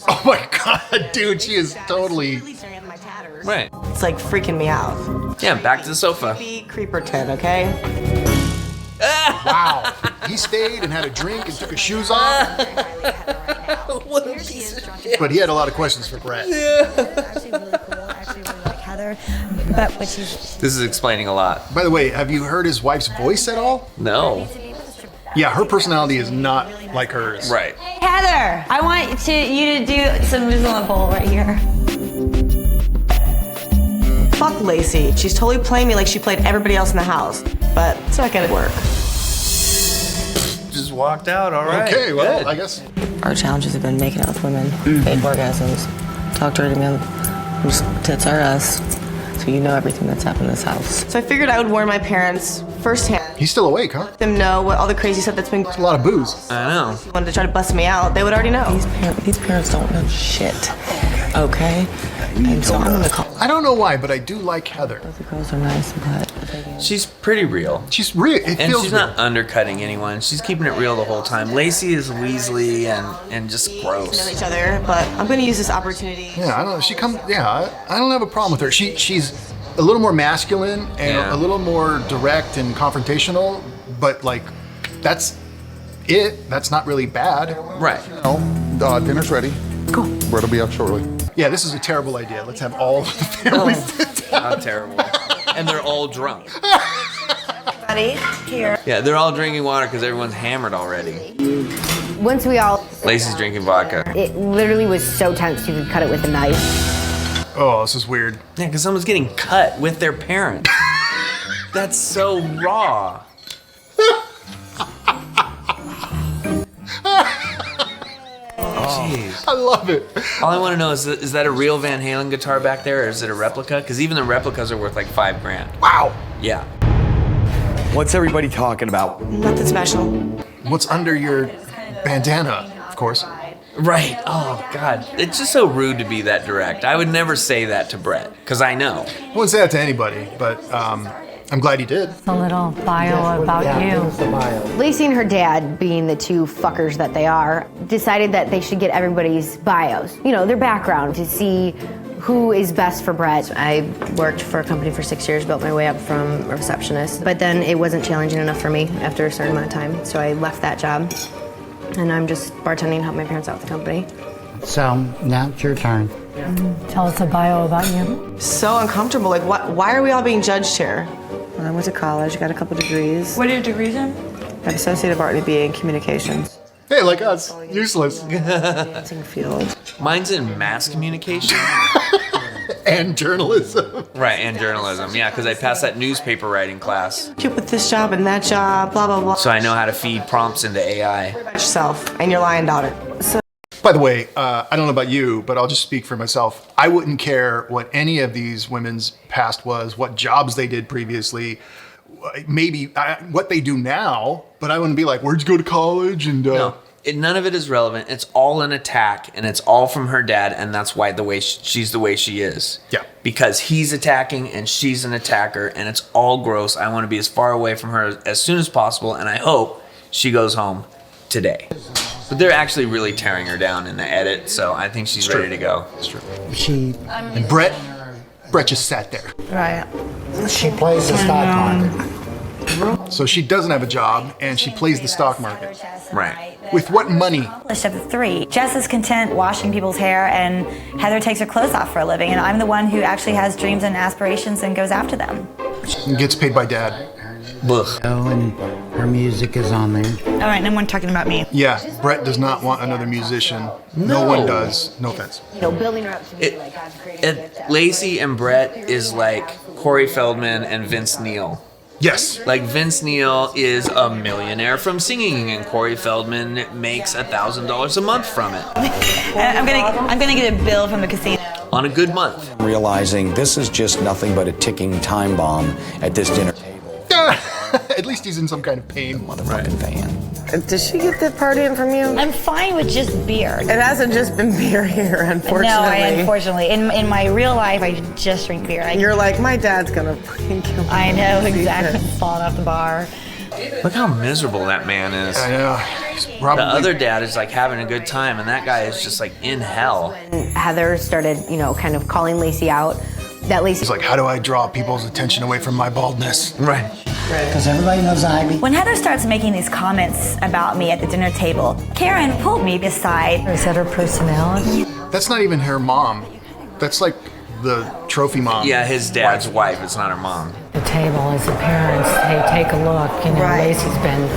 Oh my God, dude, she is totally... Right. It's like freaking me out. Yeah, back to the sofa. Be Creeperton, okay? Wow. He stayed and had a drink and took his shoes off. What a piece of shit. But he had a lot of questions for Bret. Actually really cool. Actually really like Heather, but what she's... This is explaining a lot. By the way, have you heard his wife's voice at all? No. Yeah, her personality is not like hers. Right. Heather, I want you to do some musical right here. Fuck Lacey. She's totally playing me like she played everybody else in the house. But it's not gonna work. Just walked out, all right. Okay, well, Good. I guess. Our challenges have been making out with women, fake orgasms, talk dirty men, whose tits are us. So you know everything that's happened in this house. So I figured I would warn my parents firsthand. He's still awake, huh? Let them know what all the crazy stuff that's been. That's a lot of booze. I know. Wanted to try to bust me out, they would already know. These parents don't know shit. Okay? And so I'm gonna call. I don't know why, but I do like Heather. The girls are nice, but She's pretty real. She's real. It And feels she's real. not undercutting anyone. She's keeping it real the whole time. Lacey is Weasley and just know gross. each other, but I'm gonna use this opportunity. Yeah, I don't know. She comes. Yeah, I don't have a problem with her. She's a little more masculine and Yeah. a little more direct and confrontational, but like, that's it. That's not really bad. Right. Dinner's ready. Cool. Bret will be out shortly. Yeah, this is a terrible idea. Let's have all the families sit down. How terrible. and they're all drunk. Buddy, here. Yeah, they're all drinking water because everyone's hammered already. Once we all, Lacey's drinking vodka. it literally was so tense you could cut it with a knife. Oh, this is weird. Yeah, because someone's getting cut with their parents. That's so raw. Jeez. I love it. All I want to know is that a real Van Halen guitar back there, or is it a replica? Because even the replicas are worth like $5 grand. Wow. Yeah. What's everybody talking about? Nothing special. What's under your bandana, of course. Right. Oh, God. It's just so rude to be that direct. I would never say that to Bret, because I know. I wouldn't say that to anybody, but I'm glad he did. A little bio about you. Lacey and her dad, being the two fuckers that they are, decided that they should get everybody's bios, you know, their background, to see who is best for Bret. I worked for a company for 6 years, built my way up from a receptionist, but then it wasn't challenging enough for me after a certain amount of time, so I left that job, and I'm just bartending to help my parents out with the company. So now it's your turn. Tell us a bio about you. So uncomfortable. Like, why are we all being judged here? I went to college, got a couple degrees. What are your degrees in? I have Associate of Art and BA in Communications. Hey, like us. Useless. Dancing field. Mine's in mass communication. And journalism. Right, and journalism. Yeah, because I passed that newspaper writing class. Keep with this job and that job, blah, blah, blah. So I know how to feed prompts into AI. About yourself and your lying daughter. So By the way, I don't know about you, but I'll just speak for myself. I wouldn't care what any of these women's past was, what jobs they did previously, maybe what they do now, but I wouldn't be like, where'd you go to college? And No, none of it is relevant. It's all an attack, and it's all from her dad, and that's why she's the way she is. Yeah. Because he's attacking, and she's an attacker, and it's all gross. I want to be as far away from her as soon as possible, and I hope she goes home today. But they're actually really tearing her down in the edit, so I think she's ready to go. It's true. And Bret just sat there. Right. she plays the stock market. So she doesn't have a job, and she plays the stock market. Right. With what money? Published at the 3. Jess is content washing people's hair, and Heather takes her clothes off for a living, and I'm the one who actually has dreams and aspirations and goes after them. And gets paid by dad. Ugh. Oh, and her music is on there. All right, no one talking about me. Yeah, Bret does not want another musician. No one does. No offense. You know, building her up to be like God's creator. Lacey and Bret is like Corey Feldman and Vince Neil. Yes. Like Vince Neil is a millionaire from singing, and Corey Feldman makes $1,000 a month from it. I'm gonna get a bill from the casino. On a good month. Realizing this is just nothing but a ticking time bomb at this dinner table. At least he's in some kind of pain. Motherfucking fan. Did she get the part in from you? I'm fine with just beer. It hasn't just been beer here, unfortunately. No, unfortunately. In my real life, I just drink beer. You're like, my dad's gonna fucking kill me. I know, exactly. Falling off the bar. Look how miserable that man is. I know. He's probably... The other dad is like having a good time, and that guy is just like in hell. Heather started, you know, kind of calling Lacey out. That Lacey. He's like, how do I draw people's attention away from my baldness? Right. Because everybody knows Ivy. When Heather starts making these comments about me at the dinner table, Karen pulled me aside. Is that her personality? That's not even her mom. That's like the trophy mom. Yeah, his dad's wife. It's not her mom. The table as the parents, hey, take a look. You know, Lacey's been,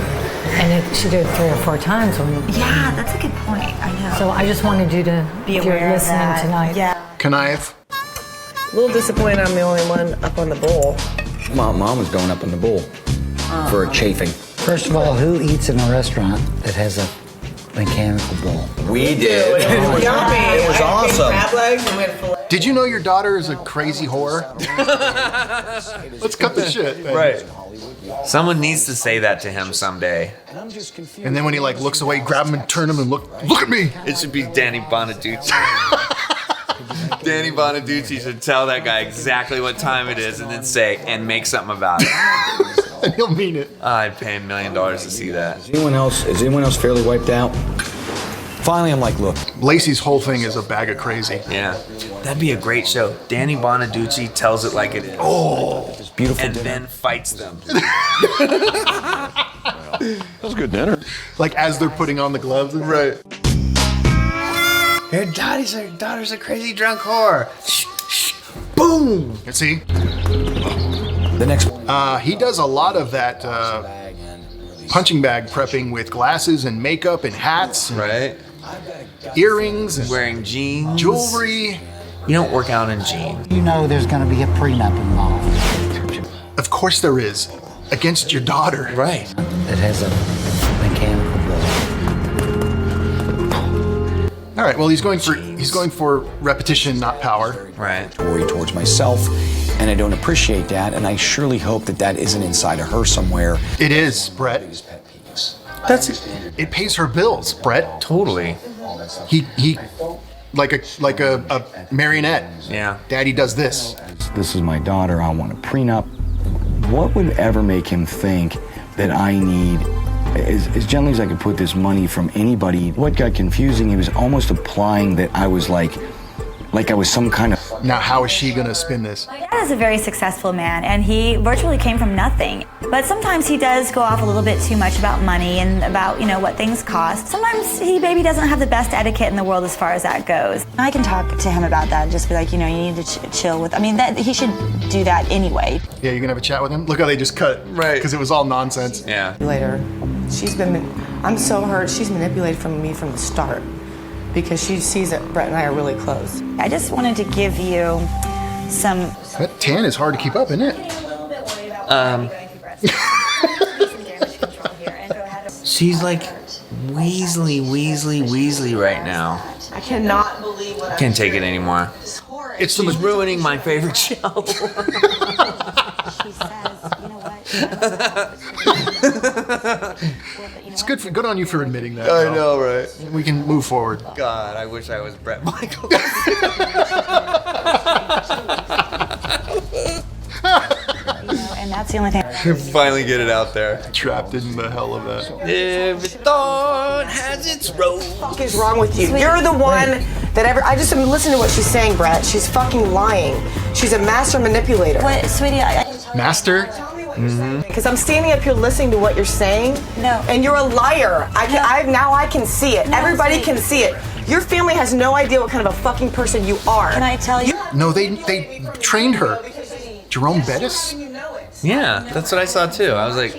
and she did it 3 or 4 times. Yeah, that's a good point. I know. So I just wanted you to Be if you're aware of listening that. tonight. Yeah. Connive. A little disappointed I'm the only one up on the bowl. Mom was going up in the bowl for a chafing. First of all, who eats in a restaurant that has a mechanical bowl? We did. It was awesome. Crab legs and we had filet. Did you know your daughter is a crazy whore? Let's cut the shit. Man. Right. Someone needs to say that to him someday. And then when he like looks away, grab him and turn him and look at me. It should be Danny Bonaducci. Danny Bonaducci should tell that guy exactly what time it is and then say, and make something about it. And he'll mean it. I'd pay $1 million to see that. Is anyone else fairly wiped out? Finally, I'm like, look. Lacey's whole thing is a bag of crazy. Yeah. That'd be a great show. Danny Bonaducci tells it like it is. Oh. Beautiful and dinner. then fights them. That was a good dinner. Like as they're putting on the gloves. Right. Your daughter's a crazy drunk whore. Shh, shh. Boom. And see? The next. He does a lot of that punching bag prepping with glasses and makeup and hats. Right. Earrings. And wearing jeans. Jewelry. You don't work out in jeans. You know there's going to be a prenup involved. Of course there is. Against your daughter. Right. It has a mechanical build. All right. Well, he's going for repetition, not power. Right. Worry towards myself, and I don't appreciate that, and I surely hope that that isn't inside of her somewhere. It is, Bret. It pays her bills, Bret. Totally. He like a marionette. Yeah. Daddy does this. This is my daughter. I want a prenup. What would ever make him think that I need, as gently as I could put this money from anybody? What got confusing, he was almost implying that I was like I was some kind of... Now, how is she gonna spin this? My dad is a very successful man, and he virtually came from nothing. But sometimes he does go off a little bit too much about money and about, what things cost. Sometimes he maybe doesn't have the best etiquette in the world as far as that goes. I can talk to him about that and just be like, you need to chill with... he should do that anyway. Yeah, you're gonna have a chat with him? Look how they just cut. Right. Because it was all nonsense. Yeah. Later, I'm so hurt. She's manipulated me from the start because she sees that Bret and I are really close. I just wanted to give you some... That tan is hard to keep up, isn't it? She's like Weasley right now. I cannot believe what Can't take it anymore. She's ruining my favorite show. It's good on you for admitting that. I know, right? We can move forward. God, I wish I was Bret Michaels. And that's the only thing. Finally get it out there. Trapped in the hell of that. Every thought has its role. What the fuck is wrong with you? You're the one I just am listening to what she's saying, Bret. She's fucking lying. She's a master manipulator. What, sweetie, Master? Because I'm standing up here listening to what you're saying. No. And you're a liar. Now I can see it. Everybody can see it. Your family has no idea what kind of a fucking person you are. Can I tell you? No, they trained her. Jerome Bettis? Yeah, that's what I saw too. I was like,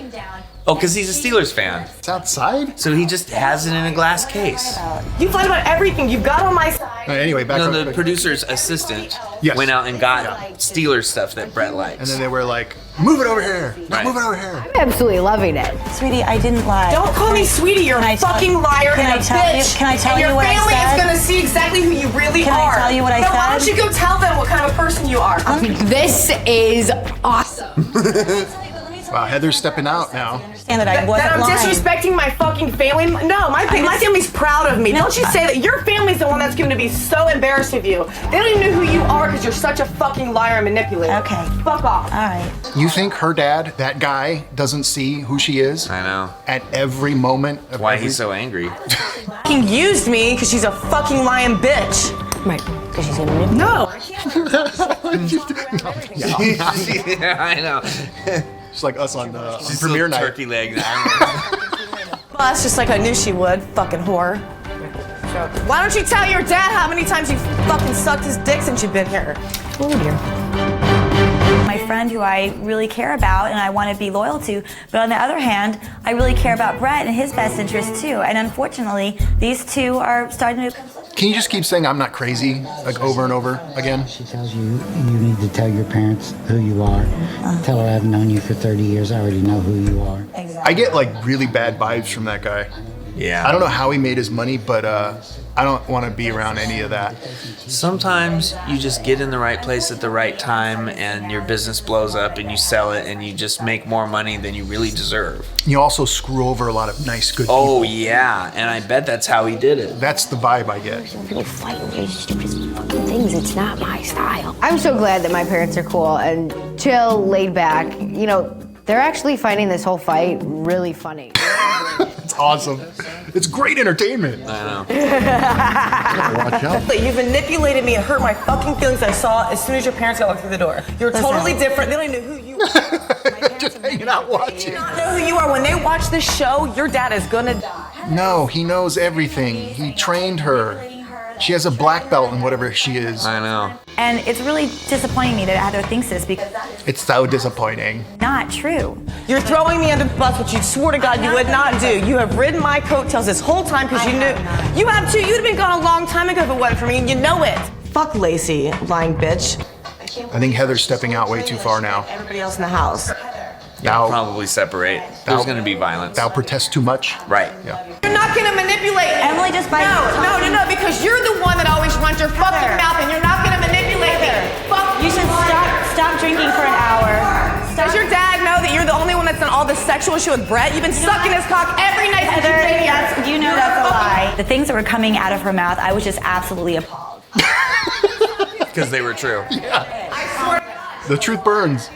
oh, because he's a Steelers fan. It's outside? So he just has it in a glass case. You fight about everything. You've got on my side. Anyway, back on the producer's assistant Yes. went out and got Steelers stuff that Bret likes. And then they were like, move it over here. Right. Move it over here. I'm absolutely loving it. Sweetie, I didn't lie. Don't call me sweetie. You're a fucking liar and a bitch. Can I tell you what I said? And your family is going to see exactly who you really Can are. I tell you what I said? Why don't you go tell them what kind of a person you are? This is awesome. Wow, Heather's stepping out now. And that I wasn't I'm lying. disrespecting my fucking family? No, my family's proud of me. No, Don't you say that. Your family's the one that's going to be so embarrassed of you. They don't even know who you are because you're such a fucking liar and manipulator. Okay. Fuck off. All right. You think her dad, that guy, doesn't see who she is? I know. At every moment of Why he's so angry. Fucking used me because she's a fucking lying bitch. Right. Because she's gonna manipulate. No. Yeah, I know. It's like us on She's premiere still night. turkey legs. Well, that's just like I knew she would. Fucking whore. Why don't you tell your dad how many times you fucking sucked his dick since you've been here? Oh dear. My friend who I really care about and I want to be loyal to, but on the other hand, I really care about Bret and his best interest too. And unfortunately, these two are starting to... Can you just keep saying I'm not crazy, like over and over again? She tells you you need to tell your parents who you are. Tell her I've known you for 30 years. I already know who you are. Exactly. I get like really bad vibes from that guy. Yeah. I don't know how he made his money, but I don't want to be around any of that. Sometimes you just get in the right place at the right time and your business blows up and you sell it and you just make more money than you really deserve. You also screw over a lot of nice, good people. Oh, yeah. And I bet that's how he did it. That's the vibe I get. People fight over stupid fucking things. It's not my style. I'm so glad that my parents are cool and chill, laid back. They're actually finding this whole fight really funny. It's awesome. It's great entertainment. I know. Watch out. You've manipulated me and hurt my fucking feelings I saw as soon as your parents got walked through the door. You're totally different. They don't even know who you are. Just hanging out watching. They don't know who you are. When they watch this show, your dad is gonna die. No, he knows everything. He trained her. She has a black belt in whatever she is. I know. And it's really disappointing me that Heather thinks this because It's so disappointing. not true. You're throwing me under the bus, which you swore to God you would not do. You have ridden my coattails this whole time because you knew. You have too. You'd have been gone a long time ago if it wasn't for me, and you know it. Fuck Lacey, lying bitch. I think Heather's stepping out way too far now. Everybody else in the house. Thou, Probably separate. There's going to be violence. thou protest too much. Right. Yeah. You're not gonna manipulate me. Emily just by No, because you're the one that always runs your fucking mouth, and you're not gonna manipulate me. Fuck You should stop drinking for an hour. Does your dad know that you're the only one that's done all this sexual shit with Bret? You've been sucking his cock every night since you've been here. You know that's a lie. The things that were coming out of her mouth, I was just absolutely appalled. Because they were true. The truth burns.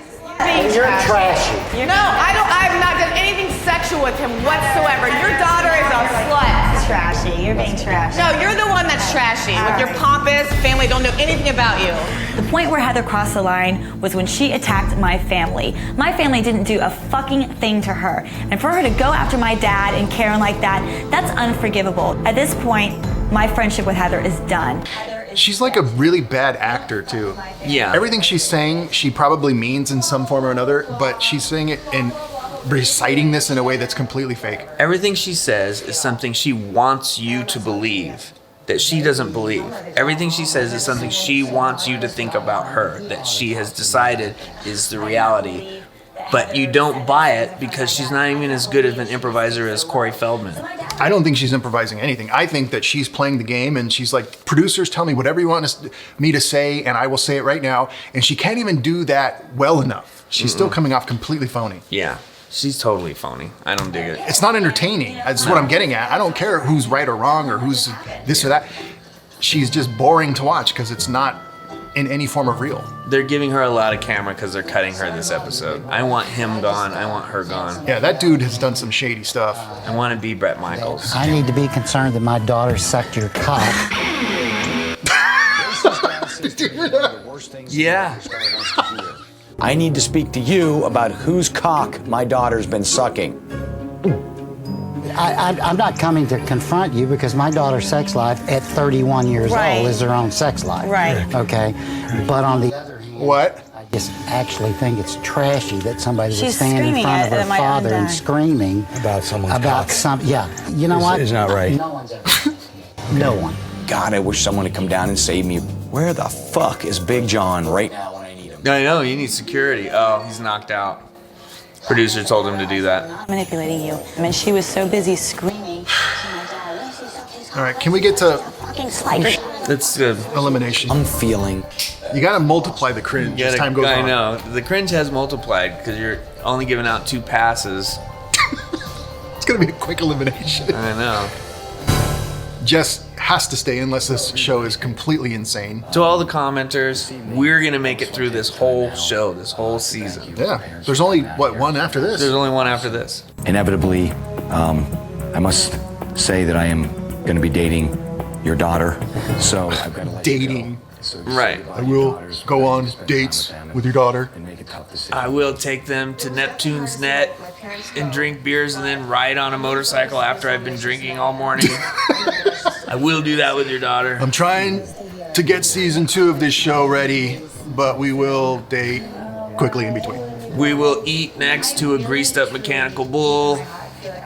You're trashy. No, I've not done anything sexual with him whatsoever. Your daughter is a slut. Trashy. You're being trashy. No, you're the one that's trashy with your pompous family don't know anything about you. The point where Heather crossed the line was when she attacked my family. My family didn't do a fucking thing to her. And for her to go after my dad and Karen like that, that's unforgivable. At this point, my friendship with Heather is done. She's like a really bad actor too. Yeah. Everything she's saying, she probably means in some form or another, but she's saying it and reciting this in a way that's completely fake. Everything she says is something she wants you to believe that she doesn't believe. Everything she says is something she wants you to think about her, that she has decided is the reality. But you don't buy it because she's not even as good of an improviser as Corey Feldman. I don't think she's improvising anything. I think that she's playing the game and she's like, producers, tell me whatever you want me to say and I will say it right now. And she can't even do that well enough. She's still coming off completely phony. Yeah, she's totally phony. I don't dig it. It's not entertaining. That's what I'm getting at. I don't care who's right or wrong or who's this or that. She's just boring to watch because it's not in any form of real. They're giving her a lot of camera because they're cutting her this episode. I want him gone. I want her gone. Yeah, that dude has done some shady stuff. I want to be Bret Michaels. I need to be concerned that my daughter sucked your cock. Yeah. I need to speak to you about whose cock my daughter's been sucking. I'm not coming to confront you because my daughter's sex life at 31 years old is her own sex life. Right. Okay. But on the other hand, I just actually think it's trashy that somebody would stand in front of her father and screaming about someone's about cock. Yeah. You know what? It's not right. No one's ever. No one. God, I wish someone would come down and save me. Where the fuck is Big John right now when I need him? I know, you need security. Oh, he's knocked out. Producer told him to do that. Manipulating you. I mean, she was so busy screaming. All right, can we get to Fucking slider. That's good. elimination? I'm feeling. You gotta multiply the cringe as time goes I on. know. The cringe has multiplied because you're only giving out 2 passes. It's gonna be a quick elimination. I know. Jess has to stay unless this show is completely insane. To all the commenters, we're going to make it through this whole show, this whole season. Yeah. There's only, what, one after this? There's only one after this. Inevitably, I must say that I am going to be dating your daughter. So I've got to let Dating. Right. I will go on dates with your daughter. I will take them to Neptune's Net and drink beers and then ride on a motorcycle after I've been drinking all morning. I will do that with your daughter. I'm trying to get season 2 of this show ready, but we will date quickly in between. We will eat next to a greased up mechanical bull.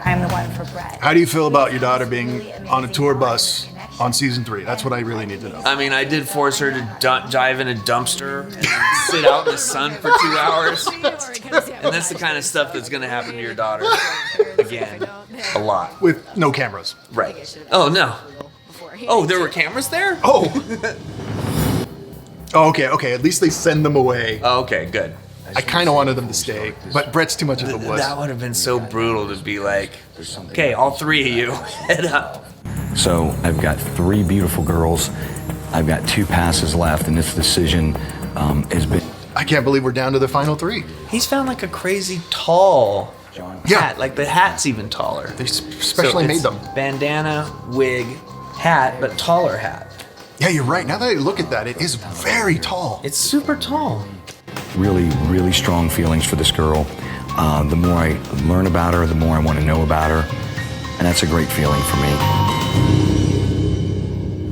I'm the one for Bret. How do you feel about your daughter being on a tour bus on season 3? That's what I really need to know. I mean, I did force her to dive in a dumpster and sit out in the sun for 2 hours. And that's the kind of stuff that's going to happen to your daughter again. A lot. With no cameras. Right. Oh, no. Oh, there were cameras there? Oh. Oh, okay. At least they send them away. Oh, okay, good. I kind of wanted them to stay, but Bret's too much of a wuss. That would have been so brutal to be like, okay, all 3 of you, head up. So I've got 3 beautiful girls. I've got 2 passes left, and this decision has been. I can't believe we're down to the final 3. He's found like a crazy tall hat. Like the hat's even taller. They specially made them. Bandana, wig, hat, but taller hat. Yeah, you're right. Now that I look at that, it is very tall. It's super tall. Really, really strong feelings for this girl. The more I learn about her, the more I want to know about her. And that's a great feeling for me.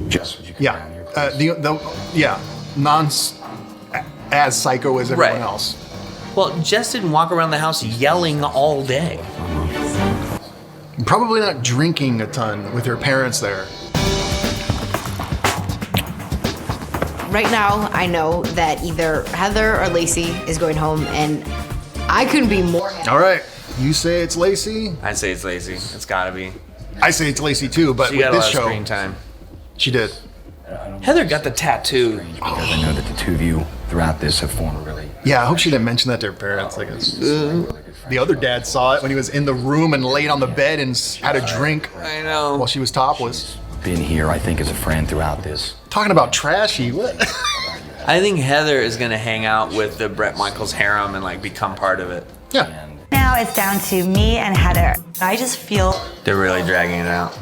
Jess, would you Yeah. As psycho as everyone else. Well, Jess didn't walk around the house yelling all day. Probably not drinking a ton with her parents there. Right now, I know that either Heather or Lacey is going home, and I couldn't be more happy. All right. You say it's Lacey? I say it's Lacey. It's gotta be. I say it's Lacey too, but She with got a this lot show, of screen time. she did. Heather got the tattoo. Because I know that the two of you throughout this have formed a really... Yeah, I hope she didn't mention that to her parents. Like, the other dad saw it when he was in the room and laid on the bed and had a drink. I know. While she was topless. Been here, I think, as a friend throughout this. Talking about trashy, what? I think Heather is gonna hang out with the Bret Michaels harem and like become part of it. Yeah. Now it's down to me and Heather. I just feel They're really dragging it out.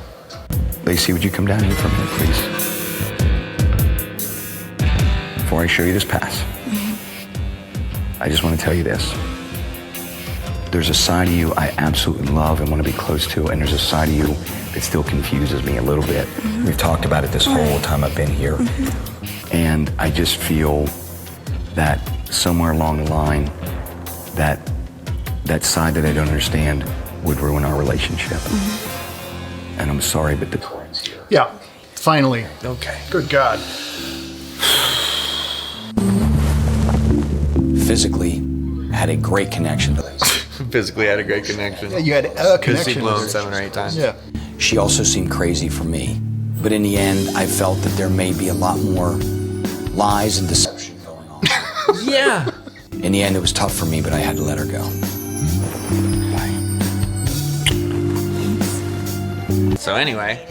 Lacey, would you come down here for a minute, please? Before I show you this pass, I just want to tell you this. There's a side of you I absolutely love and want to be close to, and there's a side of you that still confuses me a little bit. We've talked about it this whole time I've been here. And I just feel that somewhere along the line, that side that I don't understand would ruin our relationship. And I'm sorry, but the current's here. Yeah, finally. Okay. Good God. Physically, had a great connection to Lacey. Physically had a great connection. Yeah, you had a Because he connection. blew him 7 or 8 times. Yeah. She also seemed crazy for me. But in the end, I felt that there may be a lot more lies and deception going on. Yeah. In the end, it was tough for me, but I had to let her go. So anyway.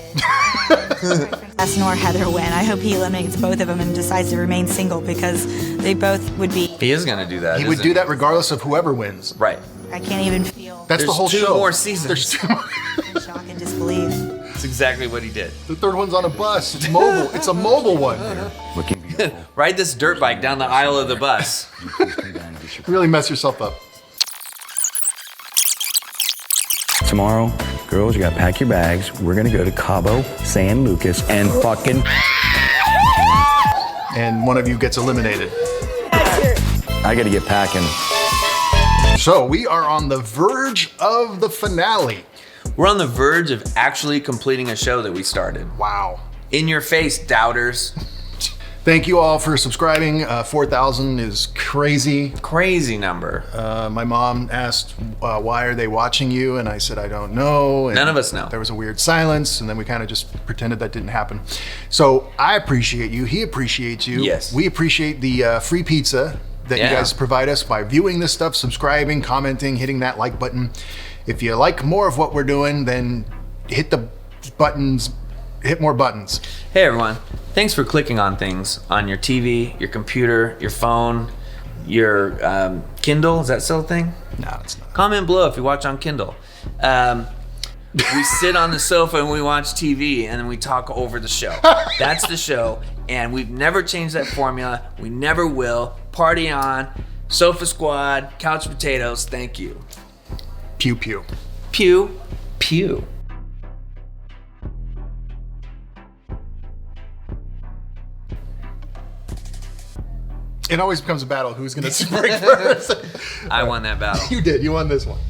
us nor Heather win. I hope he eliminates both of them and decides to remain single because they both would be... He is gonna do that. He would do that regardless of whoever wins. Right. I can't even feel... That's the whole show. There's 2 more seasons. There's 2 more. shock and disbelief. That's exactly what he did. The 3rd one's on a bus. It's mobile. It's a mobile one. Ride this dirt bike down the aisle of the bus. Really mess yourself up. Tomorrow, girls, you gotta pack your bags. We're gonna go to Cabo San Lucas and fucking... And one of you gets eliminated. I gotta get packing. So we are on the verge of the finale. We're on the verge of actually completing a show that we started. Wow. In your face, doubters. Thank you all for subscribing. 4,000 is crazy. Crazy number. My mom asked, why are they watching you? And I said, I don't know. And none of us know. There was a weird silence, and then we kind of just pretended that didn't happen. So I appreciate you. He appreciates you. Yes. We appreciate the free pizza that you guys provide us by viewing this stuff, subscribing, commenting, hitting that like button. If you like more of what we're doing, then hit the buttons, hit more buttons. Hey everyone, thanks for clicking on things on your TV, your computer, your phone, your Kindle. Is that still a thing? No, it's not. Comment below if you watch on Kindle. We sit on the sofa and we watch TV and then we talk over the show. That's the show, and we've never changed that formula. We never will. Party on. Sofa Squad, Couch Potatoes, thank you. Pew pew. Pew pew. It always becomes a battle. Who's going to break first? I won that battle. You did. You won this one.